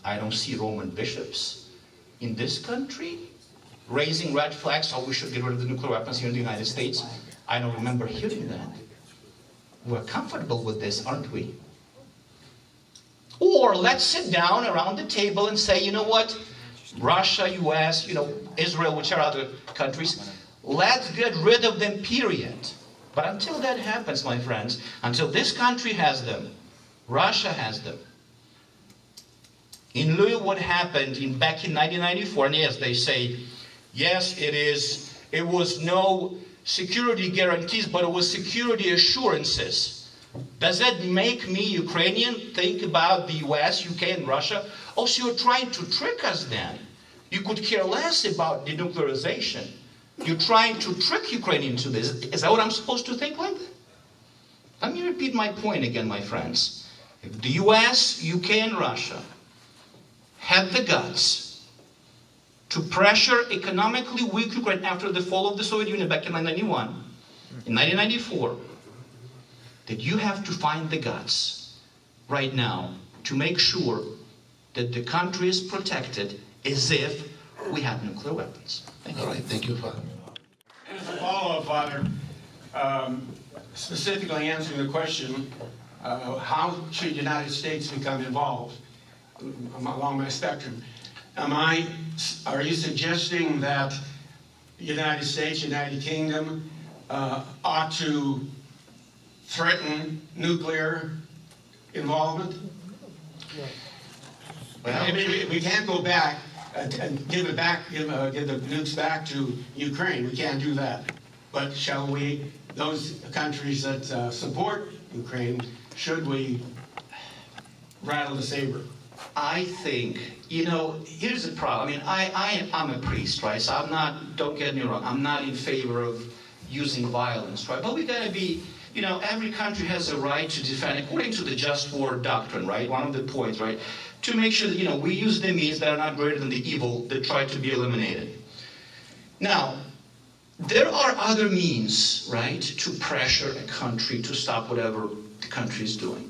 I don't see Roman bishops in this country raising red flags, we should get rid of the nuclear weapons here in the United States. I don't remember hearing that. We're comfortable with this, aren't we? Or let's sit down around the table and say, you know what? Russia, US, Israel, which are other countries, let's get rid of them, period. But until that happens, my friends, until this country has them, Russia has them. In lieu of what happened back in 1994, and yes, they say, yes, it was no security guarantees, but it was security assurances. Does that make me Ukrainian? Think about the US, UK, and Russia. Oh, so you're trying to trick us then. You could care less about denuclearization. You're trying to trick Ukraine into this. Is that what I'm supposed to think like that? Let me repeat my point again, my friends. If the US, UK, and Russia had the guts to pressure economically weak Ukraine after the fall of the Soviet Union back in 1991, in 1994, that you have to find the guts right now to make sure that the country is protected as if we had nuclear weapons. Thank you. All right, thank you, Father. And as a follow-up, Father, specifically answering the question, how should the United States become involved along my spectrum? Are you suggesting that the United States, United Kingdom, ought to threaten nuclear involvement? Well, I mean, we can't go back and give the nukes back to Ukraine. We can't do that. But shall we, those countries that support Ukraine, should we rattle the saber? I think, here's the problem. I mean, I'm a priest, right? So don't get me wrong, I'm not in favor of using violence, right? But we gotta be, every country has a right to defend, according to the just war doctrine, right? One of the points, right? To make sure that, we use the means that are not greater than the evil that try to be eliminated. Now, there are other means, right, to pressure a country to stop whatever the country is doing.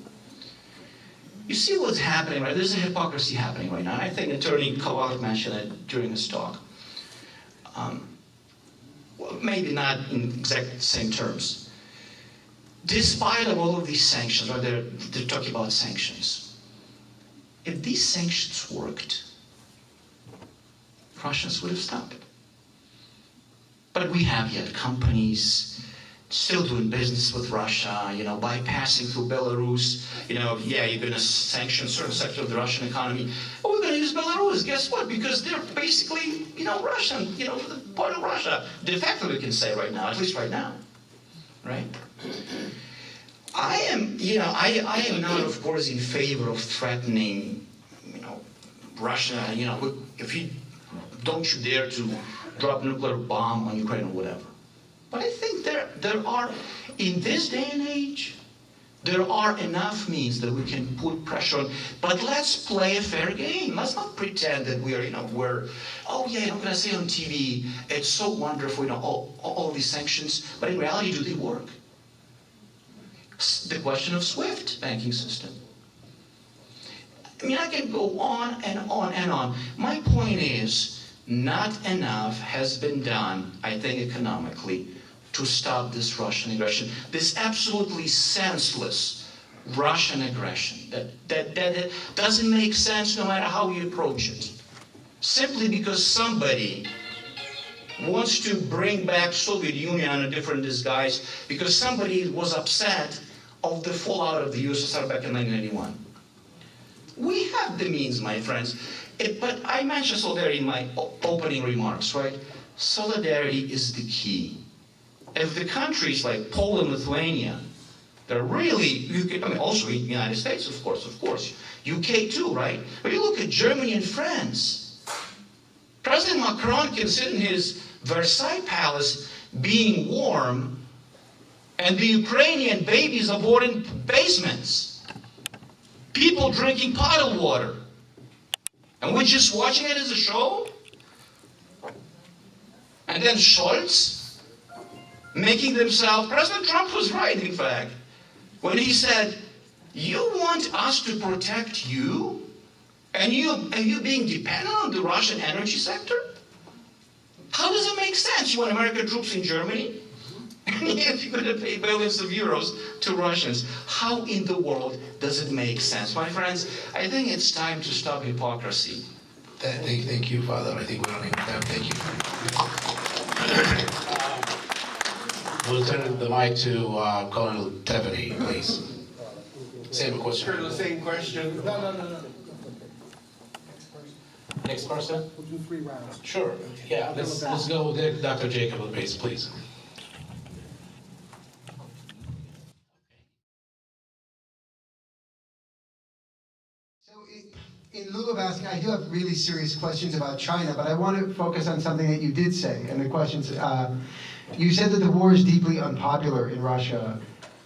You see what's happening, right? There's a hypocrisy happening right now. I think Attorney Kovalik mentioned it during his talk. Well, maybe not in exact same terms. Despite of all of these sanctions, right? They're talking about sanctions. If these sanctions worked, Russians would have stopped it. But we have yet companies still doing business with Russia, bypassing through Belarus. Yeah, you're going to sanction certain sector of the Russian economy. But we're going to use Belarus. Guess what? Because they're basically, Russian, part of Russia. De facto, we can say right now, at least right now, right? I am not, of course, in favor of threatening, Russia. If you don't you dare to drop a nuclear bomb on Ukraine or whatever. But I think there are, in this day and age, there are enough means that we can put pressure on. But let's play a fair game. Let's not pretend that we are, I'm going to say on TV, it's so wonderful, all these sanctions. But in reality, do they work? The question of SWIFT banking system. I mean, I can go on and on and on. My point is, not enough has been done, I think, economically, to stop this Russian aggression, this absolutely senseless Russian aggression that doesn't make sense no matter how you approach it. Simply because somebody wants to bring back Soviet Union in a different disguise, because somebody was upset of the fallout of the USSR back in 1991. We have the means, my friends. But I mentioned solidarity in my opening remarks, right? Solidarity is the key. If the countries like Poland, Lithuania, they're really, also in the United States, of course, UK too, right? But you look at Germany and France. President Macron can sit in his Versailles palace being warm, and the Ukrainian babies are born in basements. People drinking bottled water. And we're just watching it as a show? And then Scholz making themselves, President Trump was right, in fact, when he said, you want us to protect you? And you being dependent on the Russian energy sector? How does it make sense? You want American troops in Germany? And yet you're going to pay billions of euros to Russians. How in the world does it make sense? My friends, I think it's time to stop hypocrisy. Thank you, Father. I think we don't even have. Thank you. We'll turn the mic to Colonel Tiffany, please. Same question. Sure, the same question. No. Next person? We'll do 3 rounds. Sure. Yeah, let's go with Dr. Jacob Labendz, please. So in lieu of asking, I do have really serious questions about China, but I want to focus on something that you did say, and the questions, you said that the war is deeply unpopular in Russia.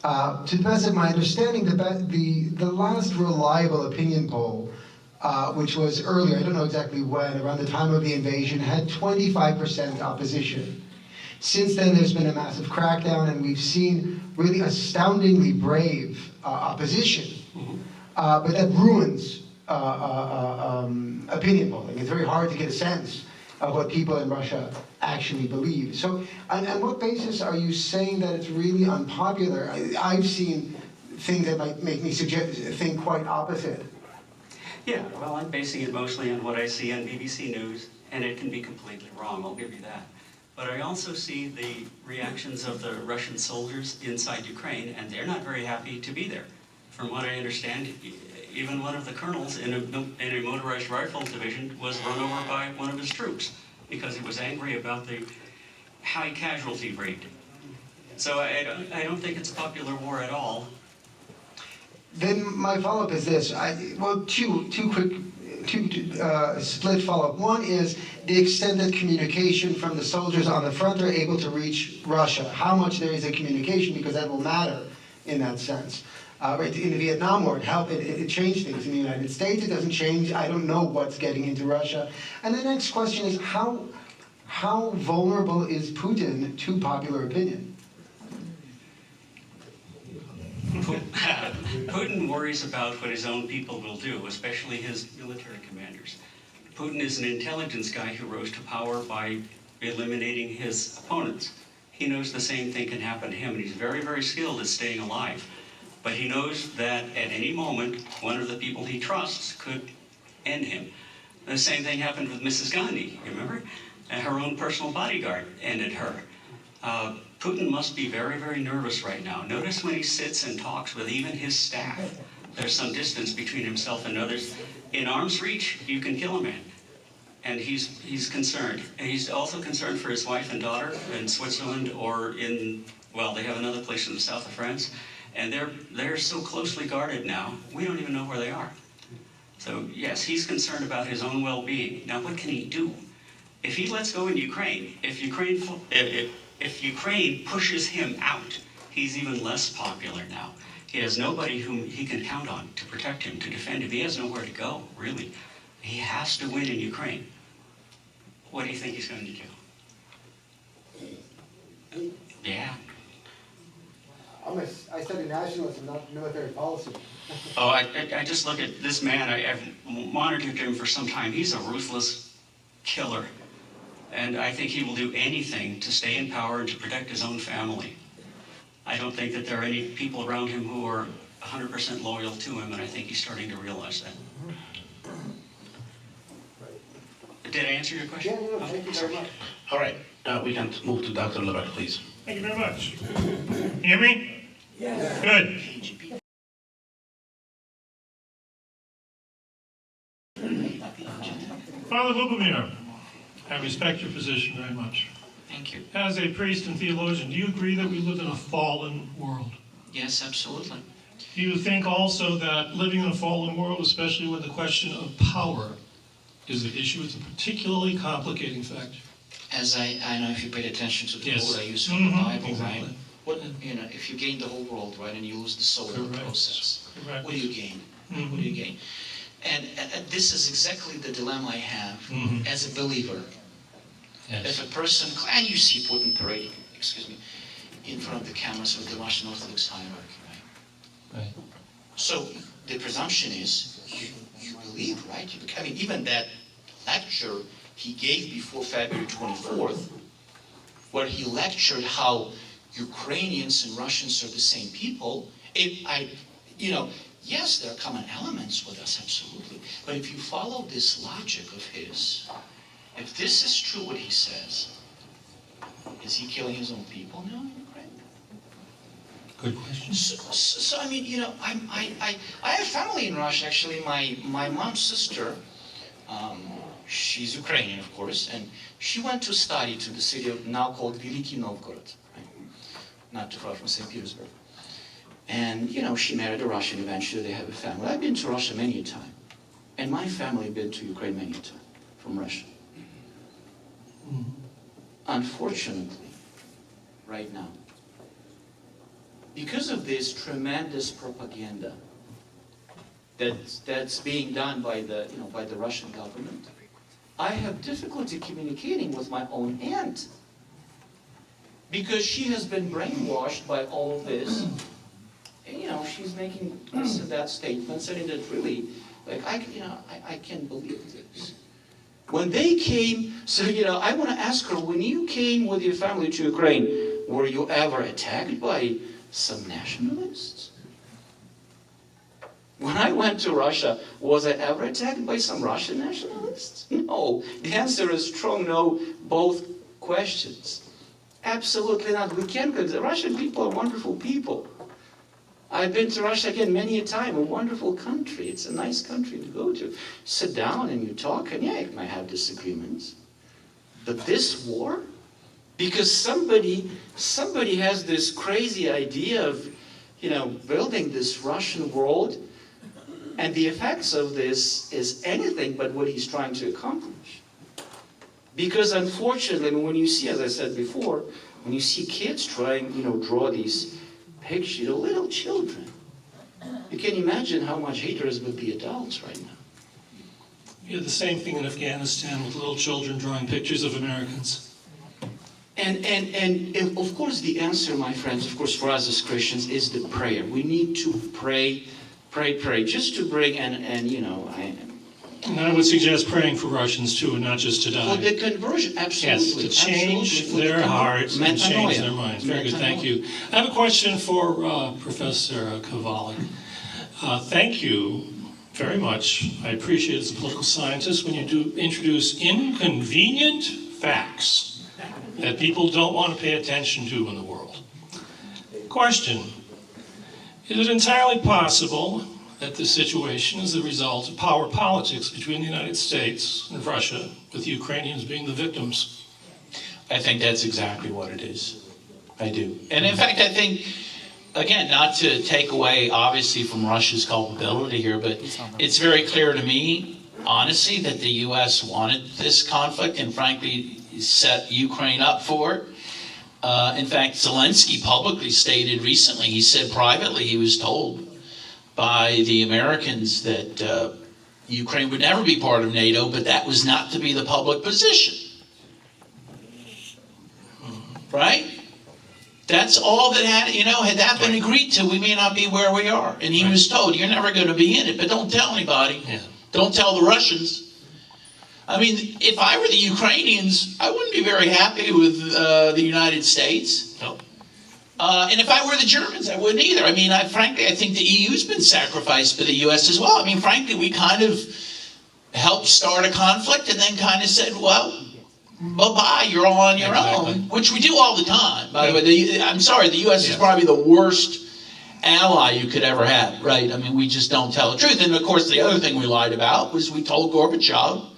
To the best of my understanding, the last reliable opinion poll, which was earlier, I don't know exactly when, around the time of the invasion, had 25% opposition. Since then, there's been a massive crackdown, and we've seen really astoundingly brave opposition. But that ruins opinion polling. It's very hard to get a sense of what people in Russia actually believe. So, on what basis are you saying that it's really unpopular? I've seen things that might make me think quite opposite. Yeah, well, I'm basing it mostly on what I see on BBC News, and it can be completely wrong, I'll give you that. But I also see the reactions of the Russian soldiers inside Ukraine, and they're not very happy to be there. From what I understand, even one of the colonels in a motorized rifle division was run over by one of his troops because he was angry about the high casualty rate. So I don't think it's a popular war at all. Then my follow-up is this. Two split follow-up. One is the extent that communication from the soldiers on the front are able to reach Russia. How much there is a communication, because that will matter in that sense. Right, in the Vietnam War, it changed things. In the United States, it doesn't change. I don't know what's getting into Russia. And the next question is, how vulnerable is Putin to popular opinion? Putin worries about what his own people will do, especially his military commanders. Putin is an intelligence guy who rose to power by eliminating his opponents. He knows the same thing can happen to him, and he's very, very skilled at staying alive. But he knows that at any moment, one of the people he trusts could end him. The same thing happened with Mrs. Gandhi, remember? And her own personal bodyguard ended her. Putin must be very, very nervous right now. Notice when he sits and talks with even his staff, there's some distance between himself and others. In arm's reach, you can kill a man. And he's concerned. And he's also concerned for his wife and daughter in Switzerland or in, well, they have another place in the south of France. And they're so closely guarded now, we don't even know where they are. So yes, he's concerned about his own well-being. Now what can he do? If he lets go in Ukraine, if Ukraine pushes him out, he's even less popular now. He has nobody whom he can count on to protect him, to defend him. He has nowhere to go, really. He has to win in Ukraine. What do you think he's going to do? Yeah. I study nationalism, not military policy. Oh, I just look at this man. I've monitored him for some time. He's a ruthless killer. And I think he will do anything to stay in power and to protect his own family. I don't think that there are any people around him who are 100% loyal to him, and I think he's starting to realize that. Did I answer your question? Yeah, no, thank you very much. All right, we can move to Dr. Lepak, please. Thank you very much. You hear me? Yes. Good. Father Lubomir, I respect your position very much. Thank you. As a priest and theologian, do you agree that we live in a fallen world? Yes, absolutely. Do you think also that living in a fallen world, especially when the question of power is the issue, is a particularly complicating factor? As I know if you paid attention to the Yes. quote I used from the Bible, exactly. right? What, if you gain the whole world, right, and you lose the soul in the Correct. process, Correct. what do you gain? What do you gain? And this is exactly the dilemma I have as a believer. Yes. If a person, and you see Putin parading, in front of the cameras with the Russian Orthodox hierarchy, right? Right. So the presumption is you believe, right? Even that lecture he gave before February 24th, where he lectured how Ukrainians and Russians are the same people. Yes, there are common elements with us, absolutely. But if you follow this logic of his, if this is true what he says, is he killing his own people now in Ukraine? Good question. So I have family in Russia. Actually, my mom's sister, she's Ukrainian, of course, and she went to study to the city of now called Veliki Novgorod, right? Not too far from St. Petersburg. And, she married a Russian. Eventually, they have a family. I've been to Russia many a time. And my family have been to Ukraine many a time from Russia. Unfortunately, right now, because of this tremendous propaganda that's being done by the Russian government, I have difficulty communicating with my own aunt because she has been brainwashed by all of this. And, she's making this and that statement, saying that really, I can't believe this. When they came, I want to ask her, when you came with your family to Ukraine, were you ever attacked by some nationalists? When I went to Russia, was I ever attacked by some Russian nationalists? No. The answer is strong no, both questions. Absolutely not. We can't, because the Russian people are wonderful people. I've been to Russia again many a time, a wonderful country. It's a nice country to go to. Sit down and you talk, and yeah, you might have disagreements. But this war? Because somebody has this crazy idea of, building this Russian world, and the effects of this is anything but what he's trying to accomplish. Because unfortunately, when you see, as I said before, when you see kids trying, draw these pictures, little children, you can imagine how much hate there is with the adults right now. You had the same thing in Afghanistan with little children drawing pictures of Americans. And of course the answer, my friends, of course for us as Christians, is the prayer. We need to pray Pray, just to bring, and And I would suggest praying for Russians too, and not just to die. for the conversion, absolutely. Yes, to change absolutely. their hearts and change their minds. Very good, Metanoia. thank you. I have a question for Professor Kovalik. Thank you very much. I appreciate it as a political scientist when you do introduce inconvenient facts that people don't want to pay attention to in the world. Question: is it entirely possible that this situation is the result of power politics between the United States and Russia, with the Ukrainians being the victims? I think that's exactly what it is. I do. And in fact, I think, again, not to take away, obviously, from Russia's culpability here, but it's very clear to me, honestly, that the U.S. wanted this conflict and, frankly, set Ukraine up for it. In fact, Zelensky publicly stated recently, he said privately, he was told by the Americans that Ukraine would never be part of NATO, but that was not to be the public position. Right? That's all that had that been agreed to, we may not be where we are. And he was told, you're never going to be in it, but don't tell anybody. Yeah. Don't tell the Russians. I mean, if I were the Ukrainians, I wouldn't be very happy with the United States. No. And if I were the Germans, I wouldn't either. I mean, frankly, I think the EU's been sacrificed by the US as well. I mean, frankly, we kind of helped start a conflict and then kind of said, well, bye-bye, you're all on your own, which we do all the time. By the way, I'm sorry, the US is probably the worst ally you could ever have, right? I mean, we just don't tell the truth. And of course, the other thing we lied about was we told Gorbachev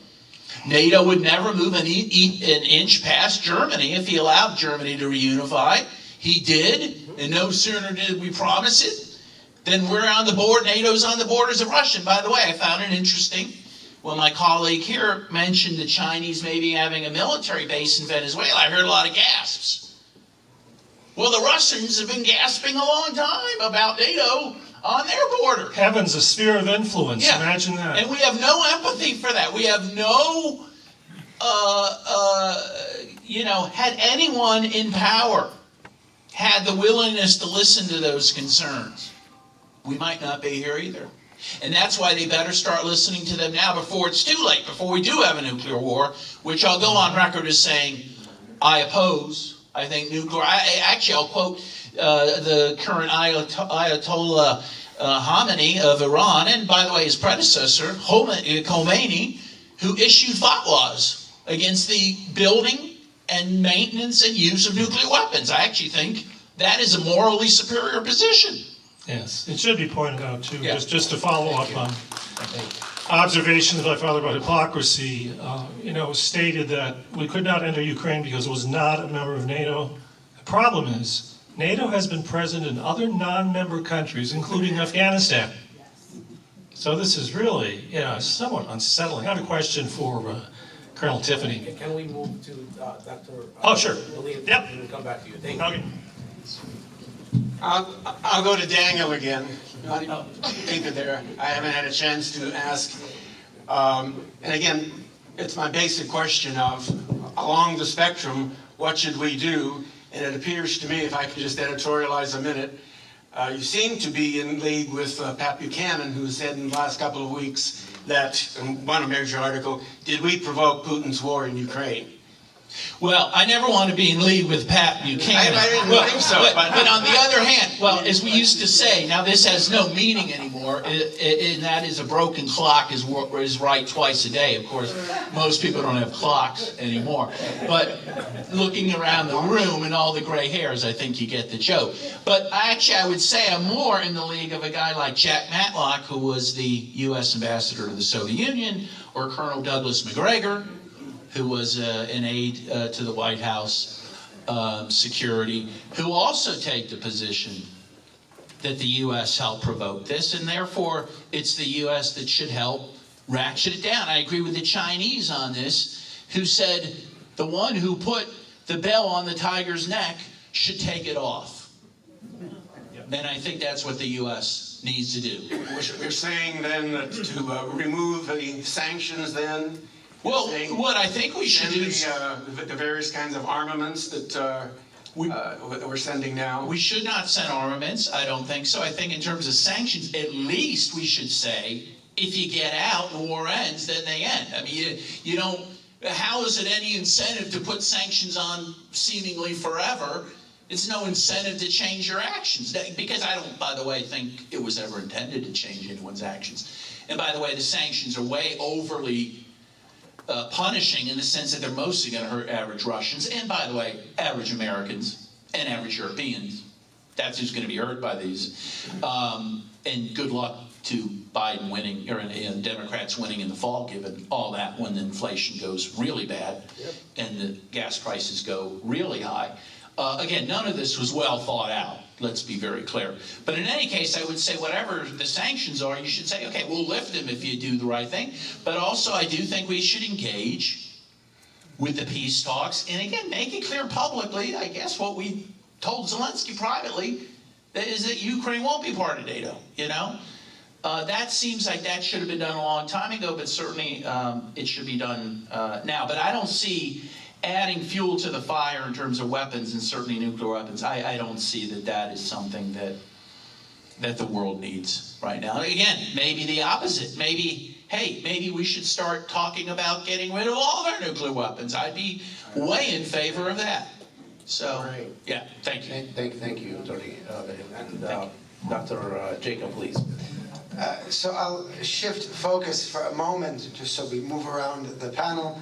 NATO would never move an inch past Germany if he allowed Germany to reunify. He did, and no sooner did we promise it than we're on the board, NATO's on the borders of Russia. And by the way, I found it interesting when my colleague here mentioned the Chinese maybe having a military base in Venezuela. I heard a lot of gasps. Well, the Russians have been gasping a long time about NATO on their border. Heaven's a sphere of influence. Yeah. Imagine that. And we have no empathy for that. We have no, had anyone in power had the willingness to listen to those concerns, we might not be here either. And that's why they better start listening to them now before it's too late, before we do have a nuclear war, which I'll go on record as saying I oppose. I think nuclear, I'll quote the current Ayatollah Khamenei of Iran, and by the way, his predecessor, Khomeini, who issued fatwas against the building and maintenance and use of nuclear weapons. I actually think that is a morally superior position. Yes, it should be pointed out too, Yeah. just to follow up on observations by Father about hypocrisy, stated that we could not enter Ukraine because it was not a member of NATO. The problem is, NATO has been present in other non-member countries, including Afghanistan. So this is really, somewhat unsettling. I have a question for Colonel Tiffany. Can we move to Dr. Oh, sure. Beelen? Yep. We'll come back to you. Thank you. Okay. I'll go to Daniel again. Think that there, I haven't had a chance to ask. And again, it's my basic question of, along the spectrum, what should we do? And it appears to me, if I could just editorialize a minute, you seem to be in league with Pat Buchanan, who said in the last couple of weeks that, in one major article, did we provoke Putin's war in Ukraine? Well, I never want to be in league with Pat Buchanan. I didn't think so. But on the other hand, well, as we used to say, now this has no meaning anymore, and that is a broken clock is right twice a day. Of course, most people don't have clocks anymore. But looking around the room and all the gray hairs, I think you get the joke. But actually, I would say I'm more in the league of a guy like Jack Matlock, who was the U.S. ambassador to the Soviet Union, or Colonel Douglas McGregor, who was an aide to the White House security, who also take the position that the U.S. helped provoke this, and therefore it's the U.S. that should help ratchet it down. I agree with the Chinese on this, who said the one who put the bell on the tiger's neck should take it off. And I think that's what the U.S. needs to do. We're saying then that to remove the sanctions then? Well, what I think we should do is... the various kinds of armaments that that we're sending now? We should not send armaments. I don't think so. I think in terms of sanctions, at least we should say, if you get out and the war ends, then they end. I mean, you don't. How is it any incentive to put sanctions on seemingly forever? It's no incentive to change your actions. Because I don't, by the way, think it was ever intended to change anyone's actions. And by the way, the sanctions are way overly punishing in the sense that they're mostly going to hurt average Russians. And by the way, average Americans and average Europeans. That's who's going to be hurt by these. And good luck to Biden winning, or Democrats winning in the fall, given all that when the inflation goes really bad and the gas prices go really high. Again, none of this was well thought out. Let's be very clear. But in any case, I would say whatever the sanctions are, you should say, okay, we'll lift them if you do the right thing. But also, I do think we should engage with the peace talks. And again, make it clear publicly, I guess what we told Zelensky privately, is that Ukraine won't be part of NATO, you know? That seems like that should have been done a long time ago, but certainly it should be done now. But I don't see adding fuel to the fire in terms of weapons, and certainly nuclear weapons. I don't see that that is something that the world needs right now. Again, maybe the opposite. Maybe, hey, maybe we should start talking about getting rid of all of our nuclear weapons. I'd be way in favor of that. So, Right. yeah, thank you. Thank you, Tony. And Dr. Jacob, please. So I'll shift focus for a moment, just so we move around the panel.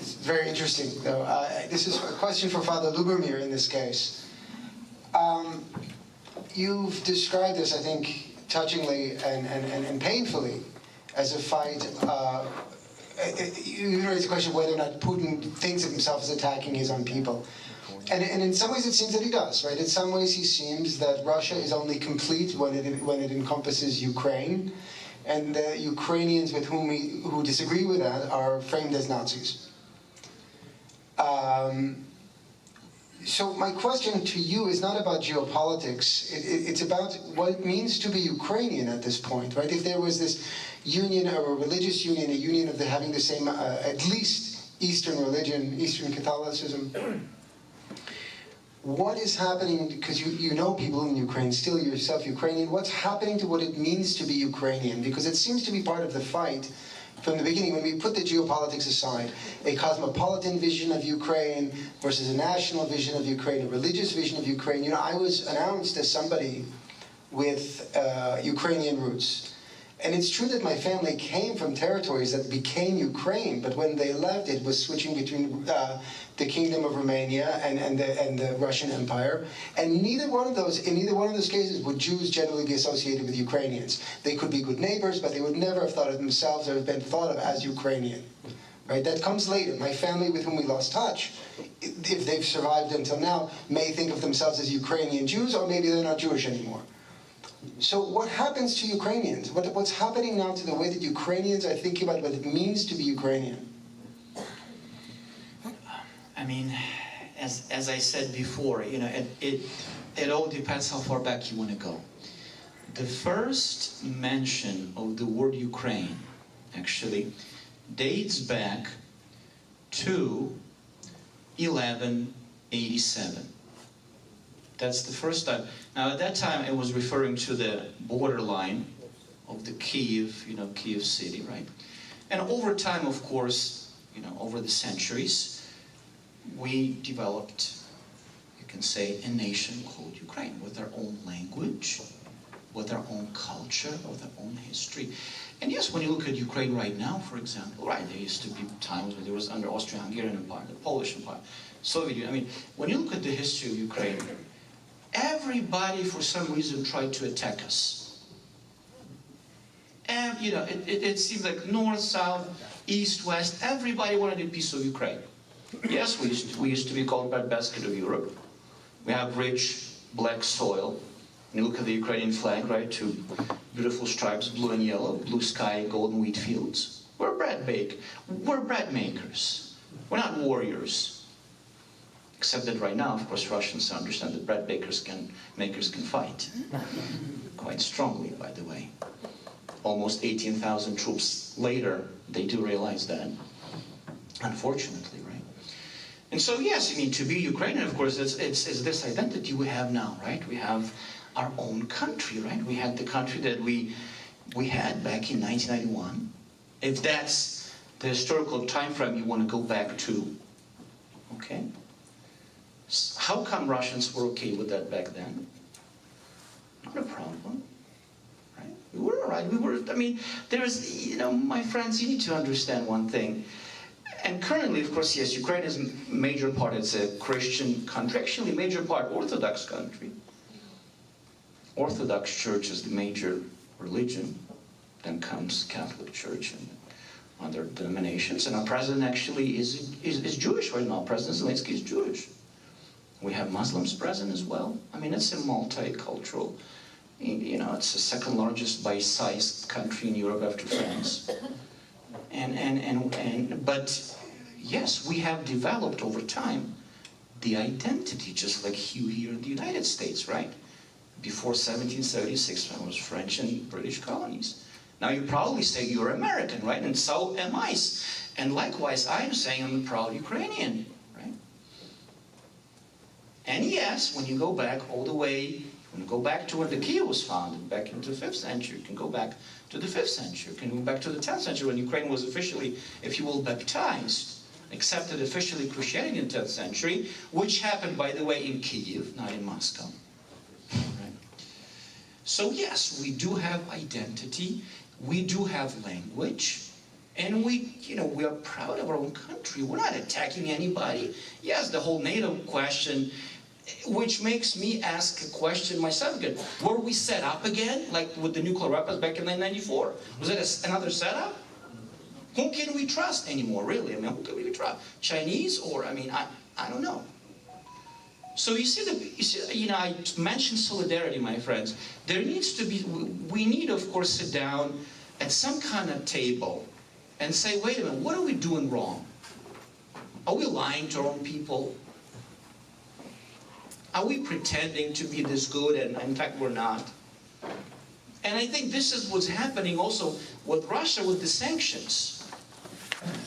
It's very interesting, though. This is a question for Father Lubomir in this case. You've described this, I think, touchingly and painfully as a fight. You raised the question of whether or not Putin thinks of himself as attacking his own people. And in some ways it seems that he does, right? In some ways he seems that Russia is only complete when it encompasses Ukraine, and the Ukrainians with who disagree with that are framed as Nazis. So my question to you is not about geopolitics. It's about what it means to be Ukrainian at this point, right? If there was this union, or a religious union, a union of having the same, at least Eastern religion, Eastern Catholicism, what is happening, because you know people in Ukraine, still yourself Ukrainian, what's happening to what it means to be Ukrainian? Because it seems to be part of the fight from the beginning, when we put the geopolitics aside, a cosmopolitan vision of Ukraine versus a national vision of Ukraine, a religious vision of Ukraine. You know, I was announced as somebody with Ukrainian roots. And it's true that my family came from territories that became Ukraine, but when they left, it was switching between the Kingdom of Romania and the Russian Empire. And in neither one of those cases would Jews generally be associated with Ukrainians. They could be good neighbors, but they would never have thought of themselves or have been thought of as Ukrainian. Right? That comes later. My family, with whom we lost touch, if they've survived until now, may think of themselves as Ukrainian Jews, or maybe they're not Jewish anymore. So what happens to Ukrainians? What's happening now to the way that Ukrainians are thinking about what it means to be Ukrainian? I mean, as I said before, you know, it all depends how far back you want to go. The first mention of the word Ukraine actually dates back to 1187. That's the first time. Now, at that time, it was referring to the borderline of the Kieth, you know, Kieth city, right? And over time, of course, you know, over the centuries, we developed, you can say, a nation called Ukraine with their own language, with their own culture, with their own history. And yes, when you look at Ukraine right now, for example, right, there used to be times when there was under Austrian-Hungarian Empire, the Polish Empire, Soviet Union. I mean, when you look at the history of Ukraine, everybody, for some reason, tried to attack us. And, you know, it seems like north, south, east, west, everybody wanted a piece of Ukraine. Yes, we used to be called breadbasket of Europe. We have rich black soil. And you look at the Ukrainian flag, right, two beautiful stripes, blue and yellow, blue sky, golden wheat fields. We're bread makers. We're not warriors. Except that right now, of course, Russians understand that bread makers can fight. Quite strongly, by the way. Almost 18,000 troops later, they do realize that. Unfortunately, right? And so yes, I mean, to be Ukrainian, of course, it's this identity we have now, right? We have our own country, right? We had the country that we had back in 1991. If that's the historical time frame you want to go back to, okay? How come Russians were okay with that back then? Not a problem, right? We were all right. We were, I mean, there's, you know, my friends, you need to understand one thing. And currently, of course, yes, Ukraine is a major part, it's a Christian country, actually a major part, Orthodox country. Orthodox Church is the major religion, then comes Catholic Church and other denominations. And our president actually is Jewish right now. President Zelensky is Jewish. We have Muslims present as well. I mean, it's a multicultural, you know, it's the second largest by size country in Europe after France. But yes, we have developed over time the identity, just like here in the United States, right? Before 1776, when it was French and British colonies. Now you probably say you're American, right? And so am I. And likewise, I'm saying I'm a proud Ukrainian, right? And yes, when you go back all the way, when you go back to when the Kieth was founded, back into the 5th century, you can go back to the 5th century, you can go back to the 10th century, when Ukraine was officially, if you will, baptized, accepted officially Christianity in the 10th century, which happened, by the way, in Kieth, not in Moscow. Right? So yes, we do have identity, we do have language, and we, you know, we are proud of our own country. We're not attacking anybody. Yes, the whole NATO question, which makes me ask a question myself again. Were we set up again, like with the nuclear weapons back in 1994? Was it another setup? Whom can we trust anymore, really? I mean, who can we trust? Chinese, or, I mean, I don't know. So you see, you know, I mentioned solidarity, my friends. There needs to be, we need, of course, sit down at some kind of table and say, wait a minute, what are we doing wrong? Are we lying to our own people? Are we pretending to be this good, and in fact we're not? And I think this is what's happening also with Russia, with the sanctions.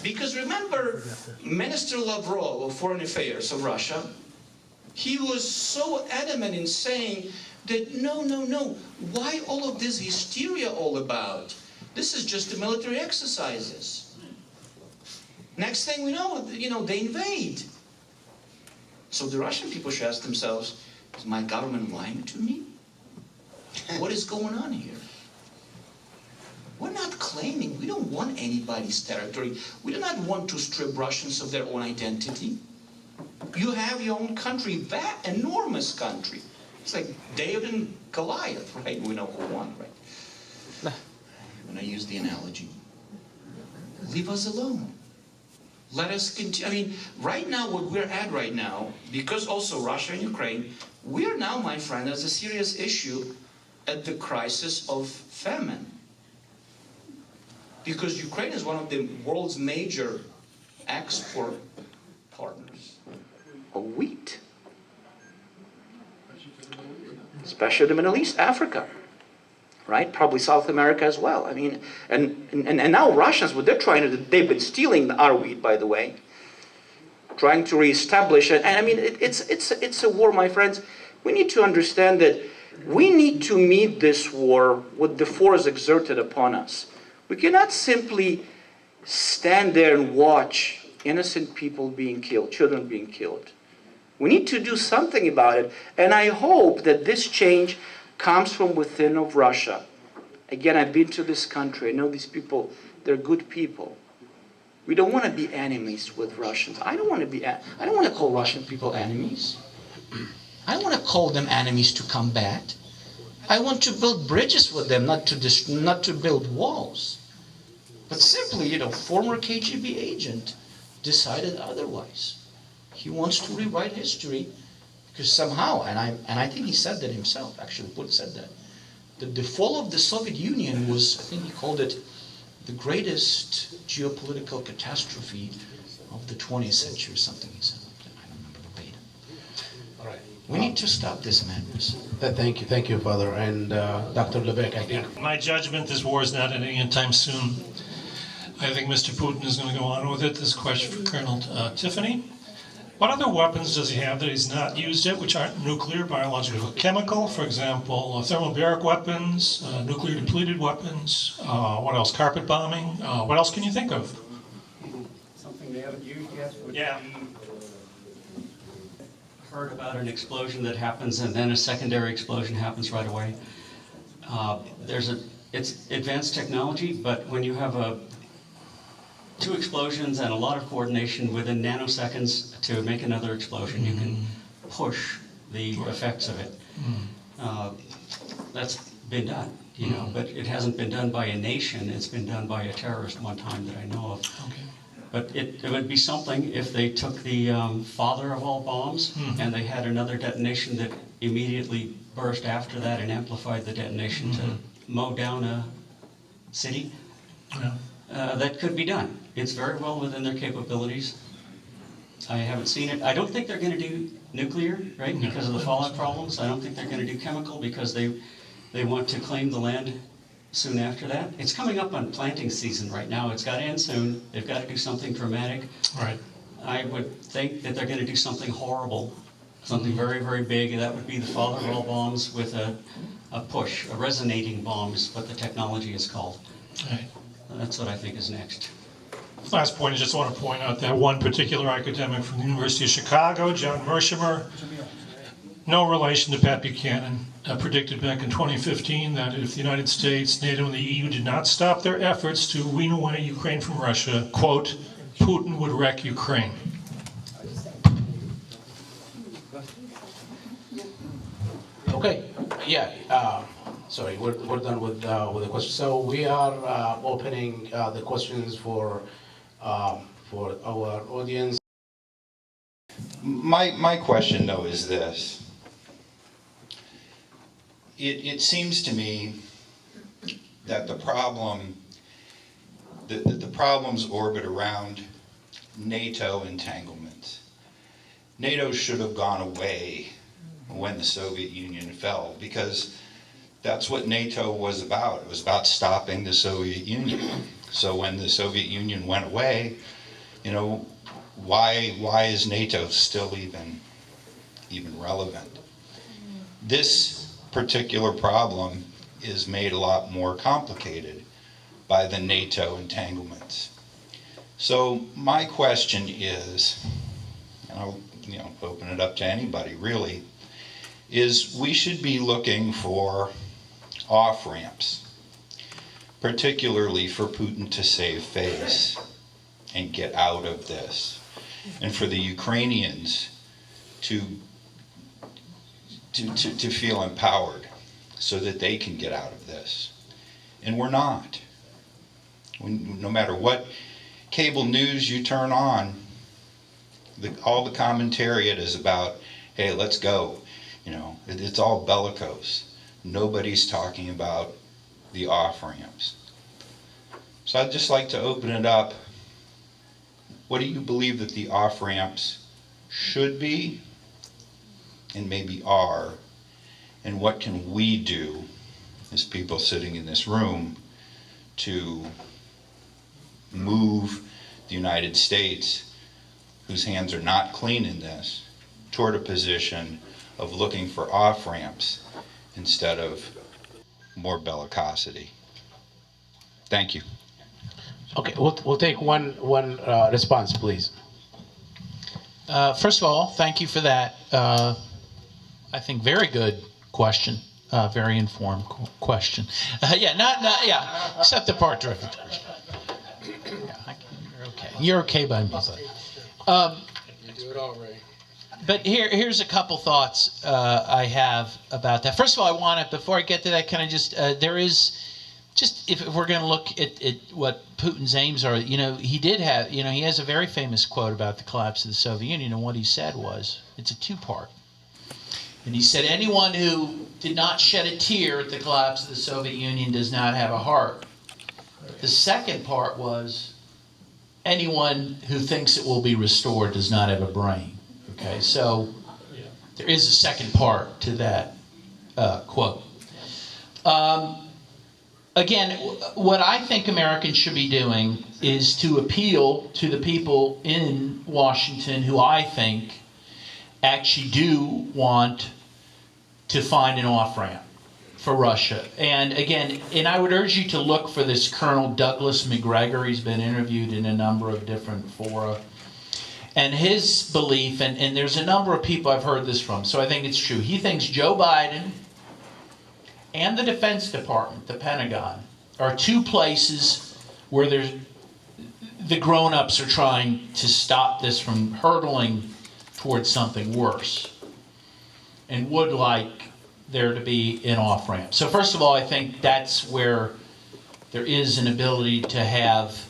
Because remember, Minister Lavrov of Foreign Affairs of Russia, he was so adamant in saying that no, why all of this hysteria all about? This is just the military exercises. Next thing we know, you know, they invade. So the Russian people should ask themselves, is my government lying to me? What is going on here? We're not claiming, we don't want anybody's territory. We do not want to strip Russians of their own identity. You have your own country, that enormous country. It's like David and Goliath, right? We know who won, right? When I use the analogy. Leave us alone. Let us continue. I mean, right now, what we're at right now, because also Russia and Ukraine, we are now, my friend, as a serious issue at the crisis of famine. Because Ukraine is one of the world's major export partners of wheat. Especially the Middle East, Africa. Right? Probably South America as well. I mean, and now Russians, what they're trying to do, they've been stealing our wheat, by the way, trying to reestablish it. And I mean, it's a war, my friends. We need to understand that we need to meet this war with the force exerted upon us. We cannot simply stand there and watch innocent people being killed, children being killed. We need to do something about it. And I hope that this change comes from within of Russia. Again, I've been to this country. I know these people, they're good people. We don't want to be enemies with Russians. I don't want to call Russian people enemies. I don't want to call them enemies to combat. I want to build bridges with them, not to build walls. But simply, you know, former KGB agent decided otherwise. He wants to rewrite history. Because somehow, and I think he said that himself, actually, Putin said that the fall of the Soviet Union was, I think he called it, the greatest geopolitical catastrophe of the 20th century, or something he said. I don't remember verbatim. All right. We need to stop this madness. Thank you, Father. And Dr. Lubek, I think. My judgment, this war is not ending anytime soon. I think Mr. Putin is going to go on with it. This question for Colonel Tiffany. What other weapons does he have that he's not used yet, which aren't nuclear, biological, chemical? For example, thermobaric weapons, nuclear depleted weapons. What else? Carpet bombing. What else can you think of? Something they haven't used yet would Yeah. be heard about an explosion that happens and then a secondary explosion happens right away. It's advanced technology, but when you have two explosions and a lot of coordination within nanoseconds to make another explosion, you can push the effects of it. That's been done, you know, but it hasn't been done by a nation. It's been done by a terrorist one time that I know of. Okay. But it would be something if they took the father of all bombs and they had another detonation that immediately burst after that and amplified the detonation to mow down a city. Yeah. That could be done. It's very well within their capabilities. I haven't seen it. I don't think they're going to do nuclear, right, because of the fallout problems. I don't think they're going to do chemical because they want to claim the land soon after that. It's coming up on planting season right now. It's got to end soon. They've got to do something dramatic. Right. I would think that they're going to do something horrible, something very, very big, and that would be the father of all bombs with a push, a resonating bomb is what the technology is called. Right. That's what I think is next. Last point, I just want to point out that one particular academic from the University of Chicago, John Mershimer, no relation to Pat Buchanan, predicted back in 2015 that if the United States, NATO, and the EU did not stop their efforts to wean away Ukraine from Russia, quote, Putin would wreck Ukraine. Okay, yeah, sorry, we're done with the questions. So we are opening the questions for our audience. My question, though, is this. It seems to me that the problems orbit around NATO entanglements. NATO should have gone away when the Soviet Union fell, because that's what NATO was about. It was about stopping the Soviet Union. So when the Soviet Union went away, you know, why is NATO still even relevant? This particular problem is made a lot more complicated by the NATO entanglements. So my question is, and I'll open it up to anybody really, is we should be looking for off-ramps, particularly for Putin to save face and get out of this, and for the Ukrainians to feel empowered so that they can get out of this. And we're not. No matter what cable news you turn on, all the commentariat is about, hey, let's go. You know, it's all bellicose. Nobody's talking about the off-ramps. So I'd just like to open it up. What do you believe that the off-ramps should be and maybe are? And what can we do as people sitting in this room to move the United States, whose hands are not clean in this, toward a position of looking for off-ramps instead of more bellicosity? Thank you. Okay, we'll take one response, please. First of all, thank you for that. I think very good question, very informed question. Yeah, except the part driven. Yeah, you're okay. You're okay by me. You do it all, Ray. But here's a couple thoughts I have about that. First of all, I want to, before I get to that, can I just, there is, just if we're going to look at what Putin's aims are, he did have, he has a very famous quote about the collapse of the Soviet Union, and what he said was, it's a two-part. And he said, anyone who did not shed a tear at the collapse of the Soviet Union does not have a heart. The second part was, anyone who thinks it will be restored does not have a brain. Okay, so there is a second part to that quote. again, what I think Americans should be doing is to appeal to the people in Washington who I think actually do want to find an off-ramp for Russia. And again, and I would urge you to look for this Colonel Douglas McGregor. He's been interviewed in a number of different fora. And his belief, and there's a number of people I've heard this from, so I think it's true. He thinks Joe Biden and the Defense Department, the Pentagon, are two places where the grown-ups are trying to stop this from hurtling towards something worse, and would like there to be an off-ramp. So first of all, I think that's where there is an ability to have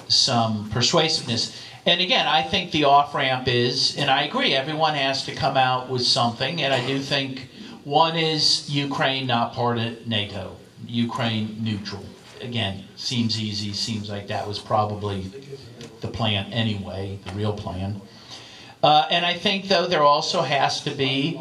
some persuasiveness. And again, I think the off-ramp is, and I agree, everyone has to come out with something, and I do think one is Ukraine not part of NATO, Ukraine neutral. Again, seems easy, seems like that was probably the plan anyway, the real plan. And I think, though, there also has to be,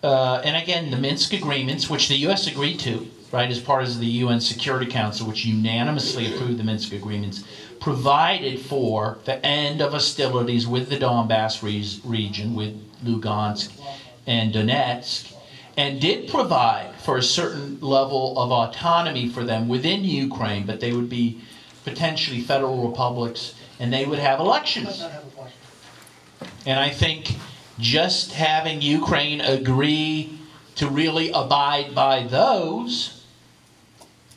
and again, the Minsk agreements, which the U.S. agreed to, right, as part of the UN Security Council, which unanimously approved the Minsk agreements, provided for the end of hostilities with the Donbass region, with Lugansk and Donetsk, and did provide for a certain level of autonomy for them within Ukraine, but they would be potentially federal republics, and they would have elections. And I think just having Ukraine agree to really abide by those,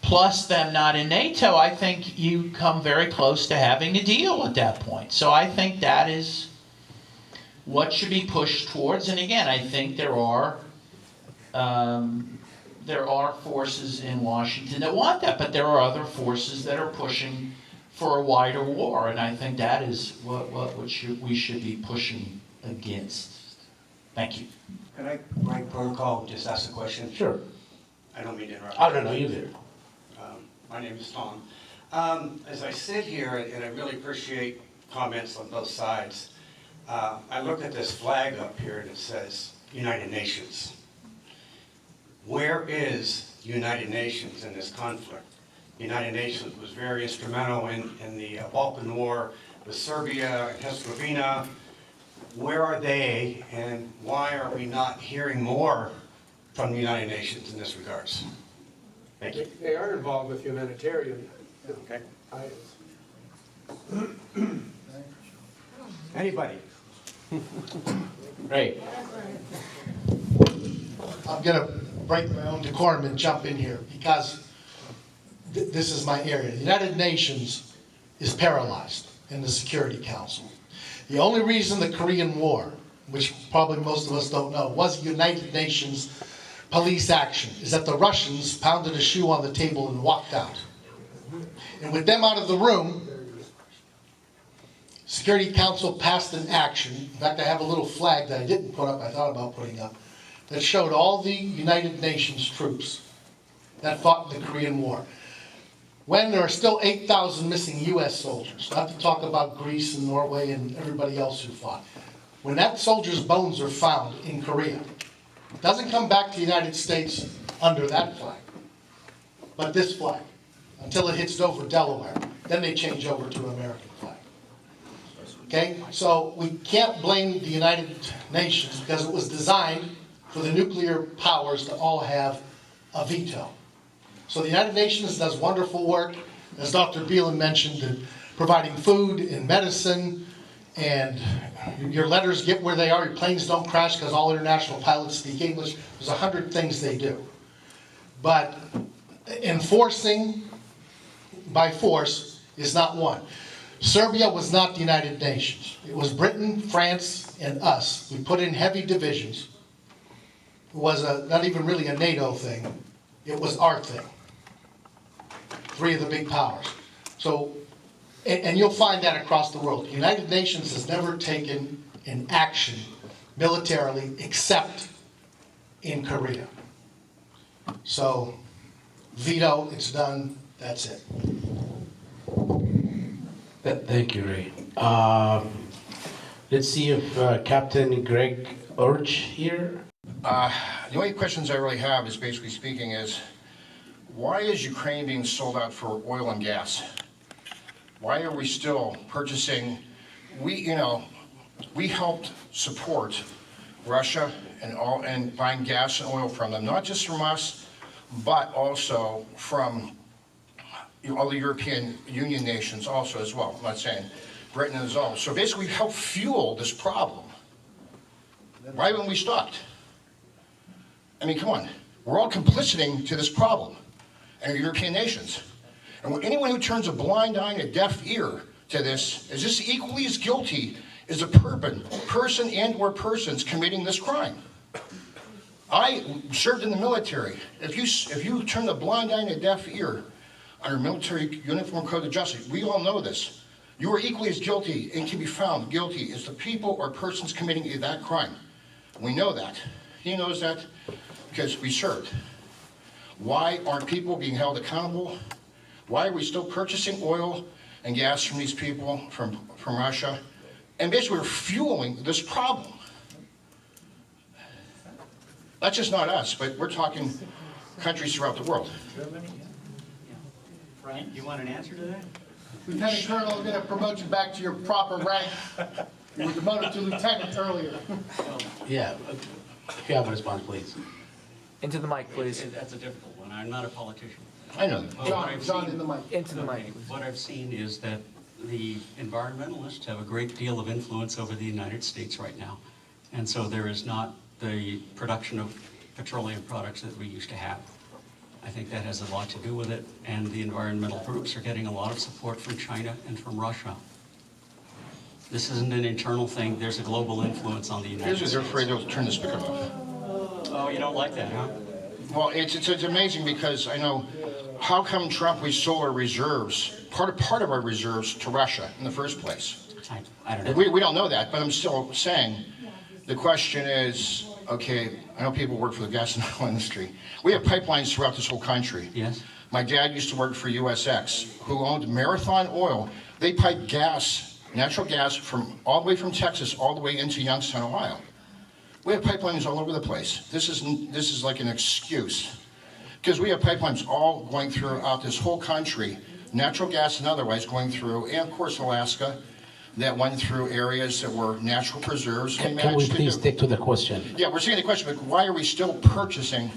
plus them not in NATO, I think you come very close to having a deal at that point. So I think that is what should be pushed towards. And again, I think there are forces in Washington that want that, but there are other forces that are pushing for a wider war, and I think that is what we should be pushing against. Thank you. Can I, by protocol, just ask a question? Sure. I don't mean to interrupt. Oh, no, you did. My name is Tom. As I sit here, and I really appreciate comments on both sides, I look at this flag up here and it says United Nations. Where is United Nations in this conflict? The United Nations was very instrumental in the Balkan War with Serbia and Herzegovina. Where are they, and why are we not hearing more from the United Nations in this regards? Thank you. They are involved with humanitarian. Okay. items. Anybody? Great. I'm going to break my own decorum and jump in here because this is my area. The United Nations is paralyzed in the Security Council. The only reason the Korean War, which probably most of us don't know, was United Nations police action, is that the Russians pounded a shoe on the table and walked out. And with them out of the room, Security Council passed an action. In fact, I have a little flag that I didn't put up, I thought about putting up, that showed all the United Nations troops that fought in the Korean War. When there are still 8,000 missing U.S. soldiers, not to talk about Greece and Norway and everybody else who fought. When that soldier's bones are found in Korea, it doesn't come back to the United States under that flag, but this flag, until it hits Dover, Delaware. Then they change over to an American flag. Okay, so we can't blame the United Nations because it was designed for the nuclear powers to all have a veto. So the United Nations does wonderful work, as Dr. Beelen mentioned, in providing food and medicine, and your letters get where they are, your planes don't crash because all international pilots speak English. There's 100 things they do. But enforcing by force is not one. Serbia was not the United Nations. It was Britain, France, and us. We put in heavy divisions. It was not even really a NATO thing. It was our thing. Three of the big powers. So, and you'll find that across the world. The United Nations has never taken an action militarily except in Korea. So, veto, it's done, that's it. Thank you, Ray. Let's see if Captain Greg Urge here. The only questions I really have is basically speaking is, why is Ukraine being sold out for oil and gas? Why are we still purchasing? We helped support Russia and buying gas and oil from them, not just from us, but also from all the European Union nations also as well. I'm not saying Britain as well. So basically we helped fuel this problem. Why haven't we stopped? I mean, come on. We're all compliciting to this problem, and the European nations. And anyone who turns a blind eye and a deaf ear to this is just equally as guilty as a person and or persons committing this crime. I served in the military. If you turn a blind eye and a deaf ear under military uniform code of justice, we all know this. You are equally as guilty and can be found guilty as the people or persons committing that crime. We know that. He knows that because we served. Why aren't people being held accountable? Why are we still purchasing oil and gas from these people, from Russia? And basically we're fueling this problem. That's just not us, but we're talking countries throughout the world. Brian, you want an answer to that? Lieutenant Colonel, I'm going to promote you back to your proper rank. You were demoted to lieutenant earlier. Yeah, if you have a response, please. Into the mic, please. That's a difficult one. I'm not a politician. I know. John, in the mic. Into the mic. What I've seen is that the environmentalists have a great deal of influence over the United States right now. And so there is not the production of petroleum products that we used to have. I think that has a lot to do with it, and the environmental groups are getting a lot of support from China and from Russia. This isn't an internal thing. There's a global influence on the United States. They're afraid they'll turn the speaker off. Oh, you don't like that, huh? Well, it's amazing because I know, how come Trump, we sold our reserves, part of our reserves to Russia in the first place? I don't know. We don't know that, but I'm still saying, the question is, okay, I know people work for the gas and oil industry. We have pipelines throughout this whole country. Yes. My dad used to work for USX, who owned Marathon Oil. They pipe gas, natural gas, from all the way from Texas all the way into Youngstown, Ohio. We have pipelines all over the place. This is like an excuse, because we have pipelines all going throughout this whole country, natural gas and otherwise going through, and of course Alaska, that went through areas that were natural preserves. Can we please stick to the question? Yeah, we're seeing the question, but why are we still purchasing,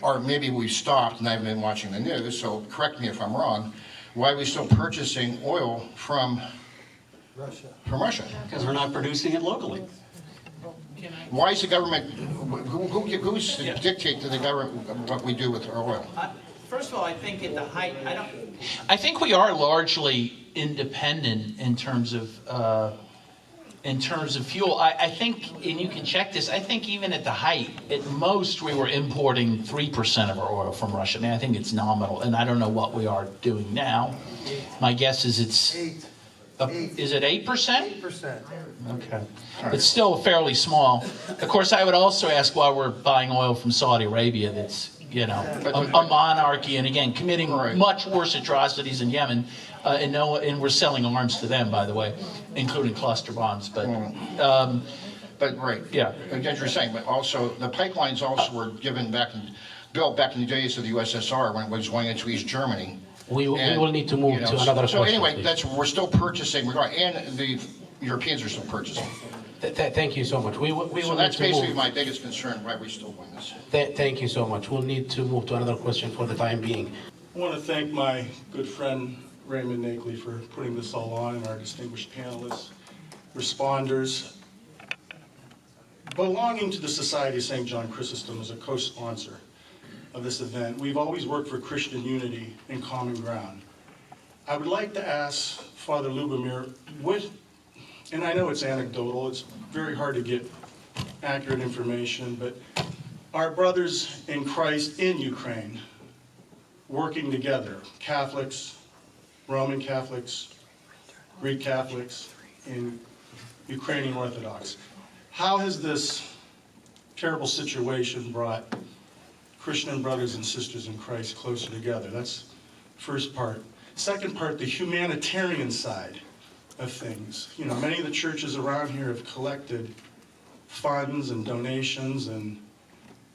or maybe we've stopped and I haven't been watching the news, so correct me if I'm wrong, why are we still purchasing oil from Russia? Because we're not producing it locally. Why is the government, who's to dictate to the government what we do with our oil? First of all, I think at the height, I think we are largely independent in terms of fuel. I think, and you can check this, I think even at the height, at most we were importing 3% of our oil from Russia. I mean, I think it's nominal, and I don't know what we are doing now. My guess is it's... is it 8%? 8%. Okay. It's still fairly small. Of course, I would also ask why we're buying oil from Saudi Arabia that's, you know, a monarchy, and again, committing much worse atrocities in Yemen, and we're selling arms to them, by the way, including cluster bombs. But right, yeah, I get what you're saying, but also the pipelines also were built back in the days of the USSR when it was going into East Germany. We will need to move to another question. So anyway, please. we're still purchasing, and the Europeans are still purchasing. Thank you so much. We will So that's need to basically move. my biggest concern, why we're still doing this. Thank you so much. We'll need to move to another question for the time being. I want to thank my good friend Raymond Nakley for putting this all on, and our distinguished panelists, responders. Belonging to the Society of St. John Chrysostom as a co-sponsor of this event, we've always worked for Christian unity and common ground. I would like to ask Father Lubomir, and I know it's anecdotal, it's very hard to get accurate information, but our brothers in Christ in Ukraine working together, Catholics, Roman Catholics, Greek Catholics, and Ukrainian Orthodox. How has this terrible situation brought Christian brothers and sisters in Christ closer together? That's the first part. Second part, the humanitarian side of things. You know, many of the churches around here have collected funds and donations, and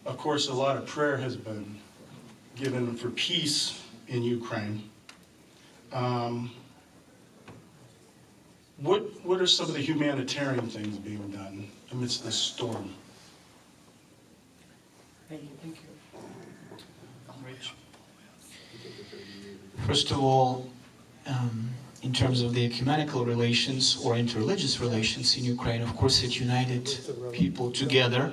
of course a lot of prayer has been given for peace in Ukraine. What are some of the humanitarian things being done amidst this storm? Thank you. First of all, in terms of the ecumenical relations or interreligious relations in Ukraine, of course it united people together.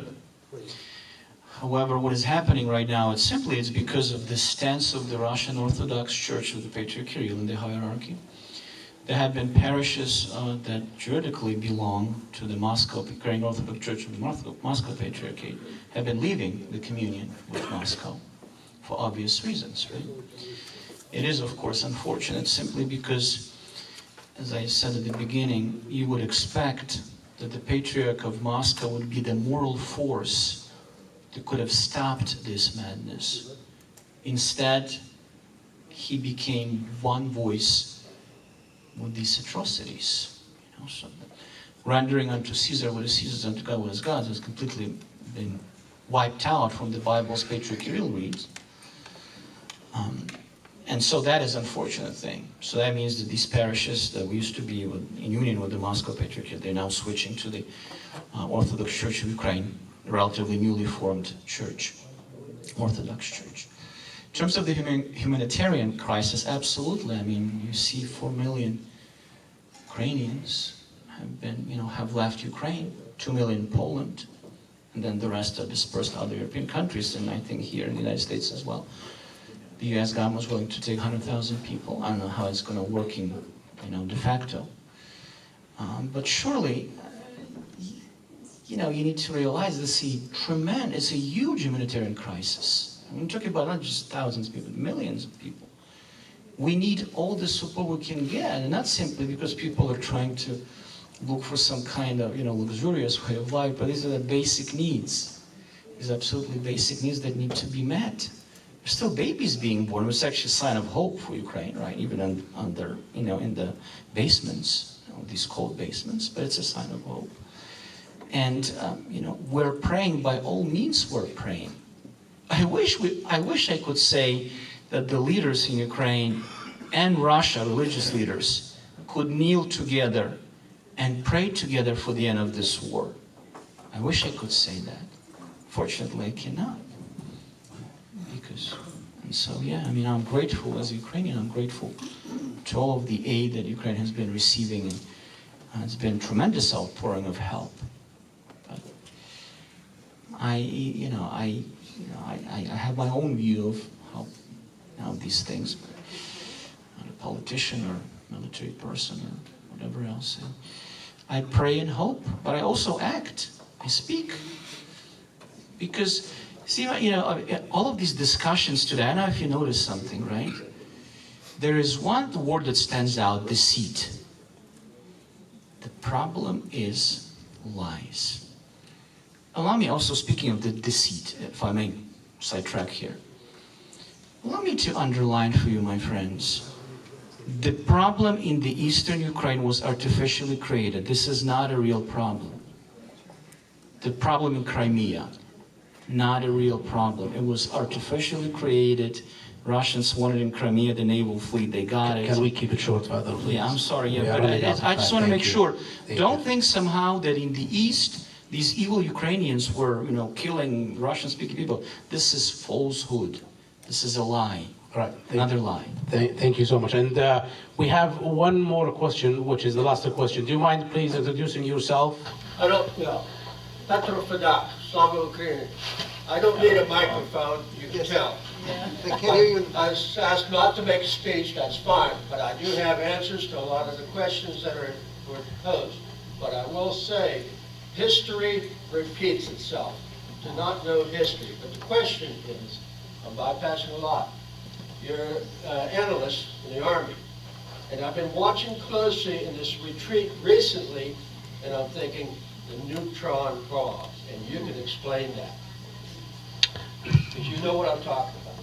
However, what is happening right now, it's because of the stance of the Russian Orthodox Church of the Patriarch Kirill in the hierarchy. There have been parishes that juridically belong to the Ukrainian Orthodox Church of the Moscow Patriarchate have been leaving the communion with Moscow for obvious reasons, right? It is, of course, unfortunate simply because, as I said at the beginning, you would expect that the Patriarch of Moscow would be the moral force that could have stopped this madness. Instead, he became one voice with these atrocities. You know, so rendering unto Caesar what is Caesar's, unto God what is God's, has completely been wiped out from the Bible's Patriarch Kirill reads. And so that is an unfortunate thing. So that means that these parishes that we used to be in union with the Moscow Patriarchate, they're now switching to the Orthodox Church of Ukraine, a relatively newly formed church, Orthodox Church. In terms of the humanitarian crisis, absolutely. I mean, you see 4 million Ukrainians have left Ukraine, 2 million in Poland, and then the rest are dispersed to other European countries, and I think here in the United States as well. The U.S. government was willing to take 100,000 people. I don't know how it's going to work in, de facto. But surely, you need to realize this it's a huge humanitarian crisis. I'm talking about not just thousands of people, millions of people. We need all the support we can get, and not simply because people are trying to look for some kind of, luxurious way of life, but these are the basic needs. These are absolutely basic needs that need to be met. There's still babies being born. It's actually a sign of hope for Ukraine, right? Even under, in the basements, these cold basements, but it's a sign of hope. And, we're praying, by all means we're praying. I wish I could say that the leaders in Ukraine and Russia, religious leaders, could kneel together and pray together for the end of this war. I wish I could say that. Fortunately, I cannot. I'm grateful as a Ukrainian. I'm grateful to all of the aid that Ukraine has been receiving, and it's been a tremendous outpouring of help. But I have my own view of how these things. I'm not a politician or military person or whatever else. I pray and hope, but I also act. I speak. Because, see, all of these discussions today, I don't know if you noticed something, right? There is one word that stands out, deceit. The problem is lies. Allow me also, speaking of the deceit, if I may sidetrack here. Allow me to underline for you, my friends. The problem in the eastern Ukraine was artificially created. This is not a real problem. The problem in Crimea, not a real problem. It was artificially created. Russians wanted in Crimea the naval fleet. They got it. Can we keep it short, Father, please? Yeah, I'm sorry. Yeah, Yeah, but I just want to make sure. Don't you. think somehow that in the east, these evil Ukrainians were, killing Russian-speaking people. This is falsehood. This is a lie. Right. Another lie. Thank you so much. And we have one more question, which is the last question. Do you mind please introducing yourself? Petro Fadak, Slava Ukrainian. I don't need a microphone, you can tell. They can't hear you. I was asked not to make a speech, that's fine, but I do have answers to a lot of the questions that were posed. But I will say, history repeats itself. To not know history, but the question is, I'm bypassing a lot. You're an analyst in the Army, and I've been watching closely in this retreat recently, and I'm thinking, the neutron pause, and you can explain that. Because you know what I'm talking about.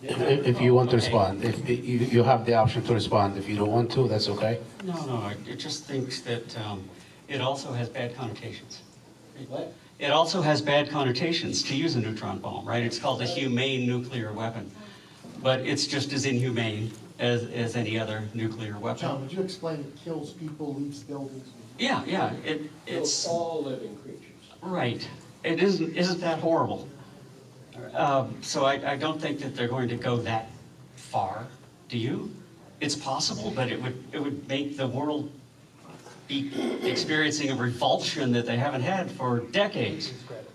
If you want to respond, if you have the option to respond. If you don't want to, that's okay. No, I just think that it also has bad connotations. What? It also has bad connotations to use a neutron bomb, right? It's called a humane nuclear weapon, but it's just as inhumane as any other nuclear weapon. John, would you explain it kills people, leaves buildings? Yeah, Kills it's all living creatures. right. It isn't that horrible. So I don't think that they're going to go that far. Do you? It's possible, but it would make the world be experiencing a revulsion that they haven't had for decades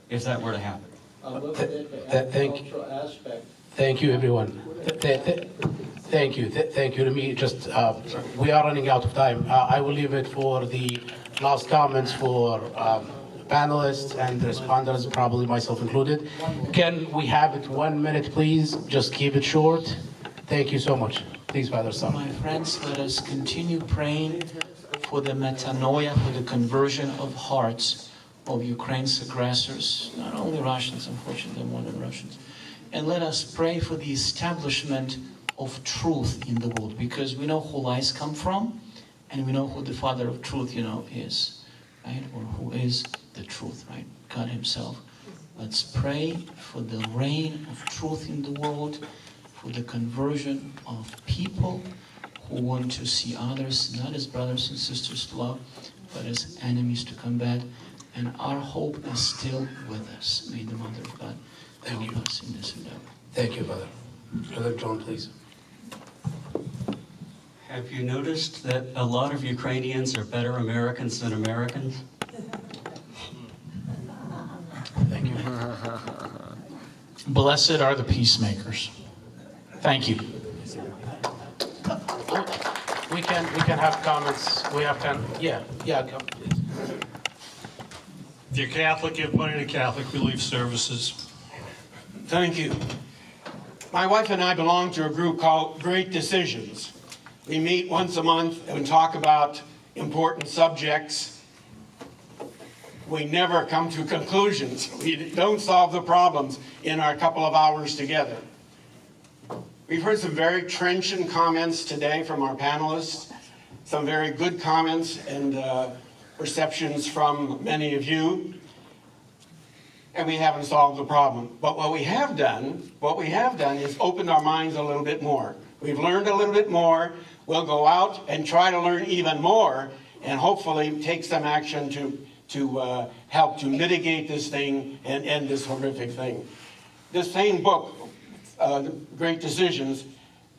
if that were to happen. I'm looking at the agricultural aspect. Thank you, everyone. Thank you. Thank you. Let me just, we are running out of time. I will leave it for the last comments for panelists and responders, probably myself included. Can we have it 1 minute, please? Just keep it short. Thank you so much. Please, Father Son. My friends, let us continue praying for the metanoia, for the conversion of hearts of Ukraine's aggressors, not only Russians, unfortunately, more than Russians. And let us pray for the establishment of truth in the world, because we know who lies come from, and we know who the father of truth, is, right? Or who is the truth, right? God himself. Let's pray for the reign of truth in the world, for the conversion of people who want to see others not as brothers and sisters to love, but as enemies to combat. And our hope is still with us. May the Mother of God help us in this endeavor. Thank you, Brother. Brother John, please. Have you noticed that a lot of Ukrainians are better Americans than Americans? Thank you. Blessed are the peacemakers. Thank you. We can have comments. We have time. Yeah. If you're Catholic, give money to Catholic Relief Services. Thank you. My wife and I belong to a group called Great Decisions. We meet once a month and talk about important subjects. We never come to conclusions. We don't solve the problems in our couple of hours together. We've heard some very trenchant comments today from our panelists, some very good comments and perceptions from many of you, and we haven't solved the problem. But what we have done is opened our minds a little bit more. We've learned a little bit more. We'll go out and try to learn even more, and hopefully take some action to help to mitigate this thing and end this horrific thing. This same book, Great Decisions,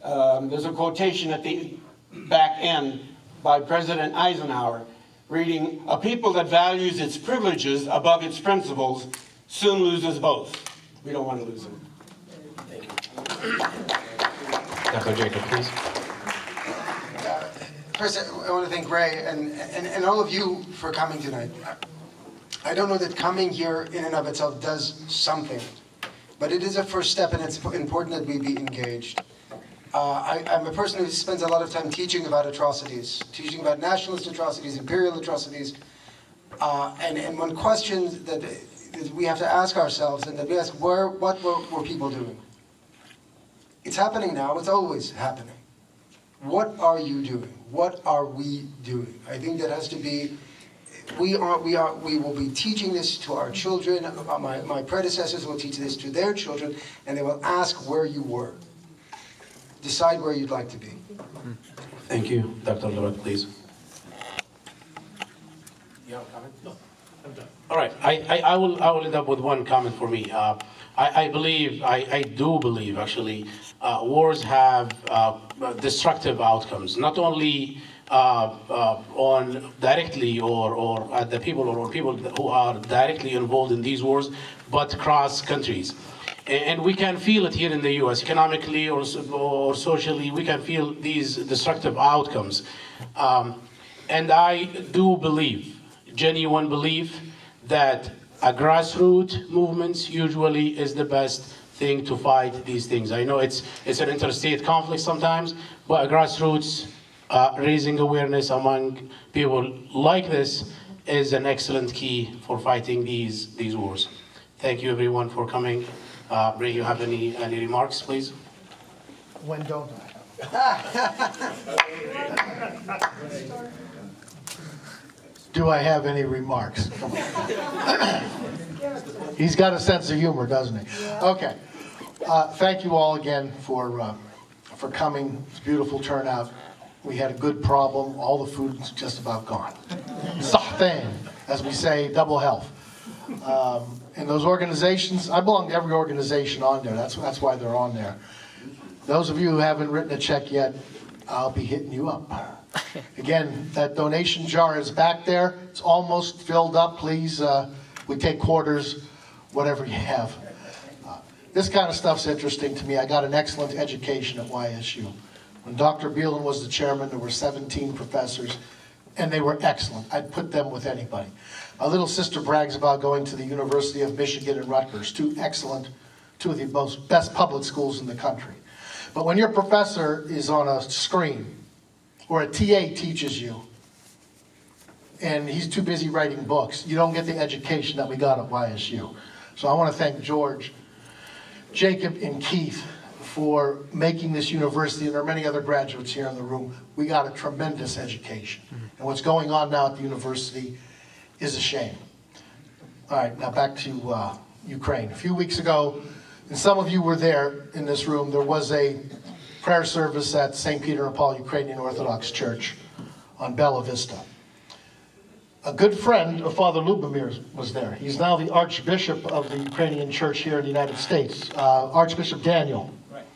there's a quotation at the back end by President Eisenhower, reading, "A people that values its privileges above its principles soon loses both." We don't want to lose them. Thank you. Dr. Jacob, please. First, I want to thank Ray and all of you for coming tonight. I don't know that coming here in and of itself does something, but it is a first step, and it's important that we be engaged. I'm a person who spends a lot of time teaching about atrocities, teaching about nationalist atrocities, imperial atrocities, and one question that we have to ask ourselves, and that we ask, what were people doing? It's happening now. It's always happening. What are you doing? What are we doing? I think that has to be. We will be teaching this to our children. My predecessors will teach this to their children, and they will ask where you were. Decide where you'd like to be. Thank you. Dr. Lubomir, please. You have a comment? No, I'm done. All right. I will end up with one comment for me. I do believe, actually, wars have destructive outcomes, not only on directly or at the people or on people who are directly involved in these wars, but across countries. And we can feel it here in the U.S. economically or socially. We can feel these destructive outcomes. And I do believe, genuine belief, that a grassroots movements usually is the best thing to fight these things. I know it's an interstate conflict sometimes, but a grassroots raising awareness among people like this is an excellent key for fighting these wars. Thank you everyone for coming. Ray, you have any remarks, please? When don't I? Do I have any remarks? He's got a sense of humor, doesn't he? Okay. Thank you all again for coming. It's a beautiful turnout. We had a good problem. All the food's just about gone. Sahtain, as we say, double health. And those organizations, I belong to every organization on there. That's why they're on there. Those of you who haven't written a check yet, I'll be hitting you up. Again, that donation jar is back there. It's almost filled up. Please, we take quarters, whatever you have. This kind of stuff's interesting to me. I got an excellent education at YSU. When Dr. Beelen was the chairman, there were 17 professors, and they were excellent. I'd put them with anybody. My little sister brags about going to the University of Michigan and Rutgers, two of the best public schools in the country. But when your professor is on a screen, or a TA teaches you, and he's too busy writing books, you don't get the education that we got at YSU. So I want to thank George, Jacob, and Kieth for making this university, and there are many other graduates here in the room. We got a tremendous education. And what's going on now at the university is a shame. All right, now back to Ukraine. A few weeks ago, and some of you were there in this room, there was a prayer service at St. Peter and Paul Ukrainian Orthodox Church on Bella Vista. A good friend of Father Lubomir was there. He's now the Archbishop of the Ukrainian Church here in the United States, Archbishop Daniel. Right.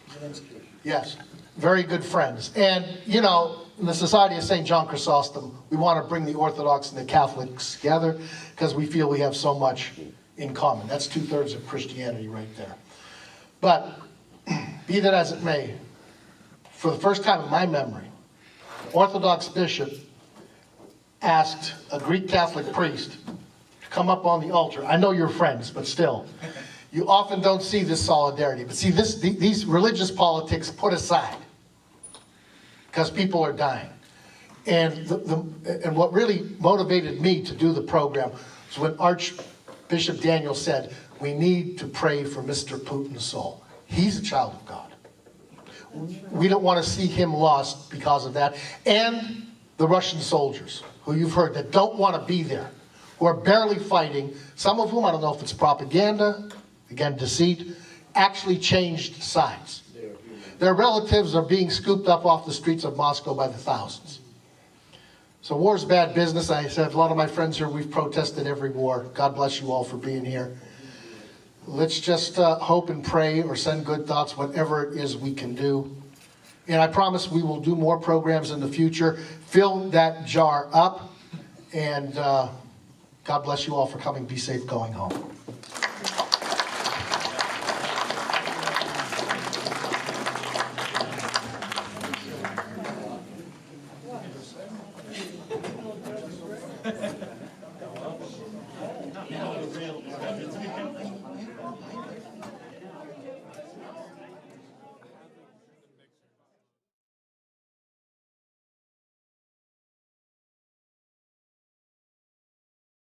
Yes, very good friends. And, you know, in the Society of St. John Chrysostom, we want to bring the Orthodox and the Catholics together because we feel we have so much in common. That's 2/3 of Christianity right there. But, be that as it may, for the first time in my memory, Orthodox bishop asked a Greek Catholic priest to come up on the altar. I know you're friends, but still, you often don't see this solidarity. But see, these religious politics put aside, because people are dying. And and what really motivated me to do the program was when Archbishop Daniel said, we need to pray for Mr. Putin's soul. He's a child of God. We don't want to see him lost because of that. And the Russian soldiers, who you've heard, that don't want to be there, who are barely fighting, some of whom, I don't know if it's propaganda, again, deceit, actually changed sides. Their relatives are being scooped up off the streets of Moscow by the thousands. So war's bad business. I said, a lot of my friends here, we've protested every war. God bless you all for being here. Let's just hope and pray or send good thoughts, whatever it is we can do. And I promise we will do more programs in the future. Fill that jar up. And God bless you all for coming. Be safe going home.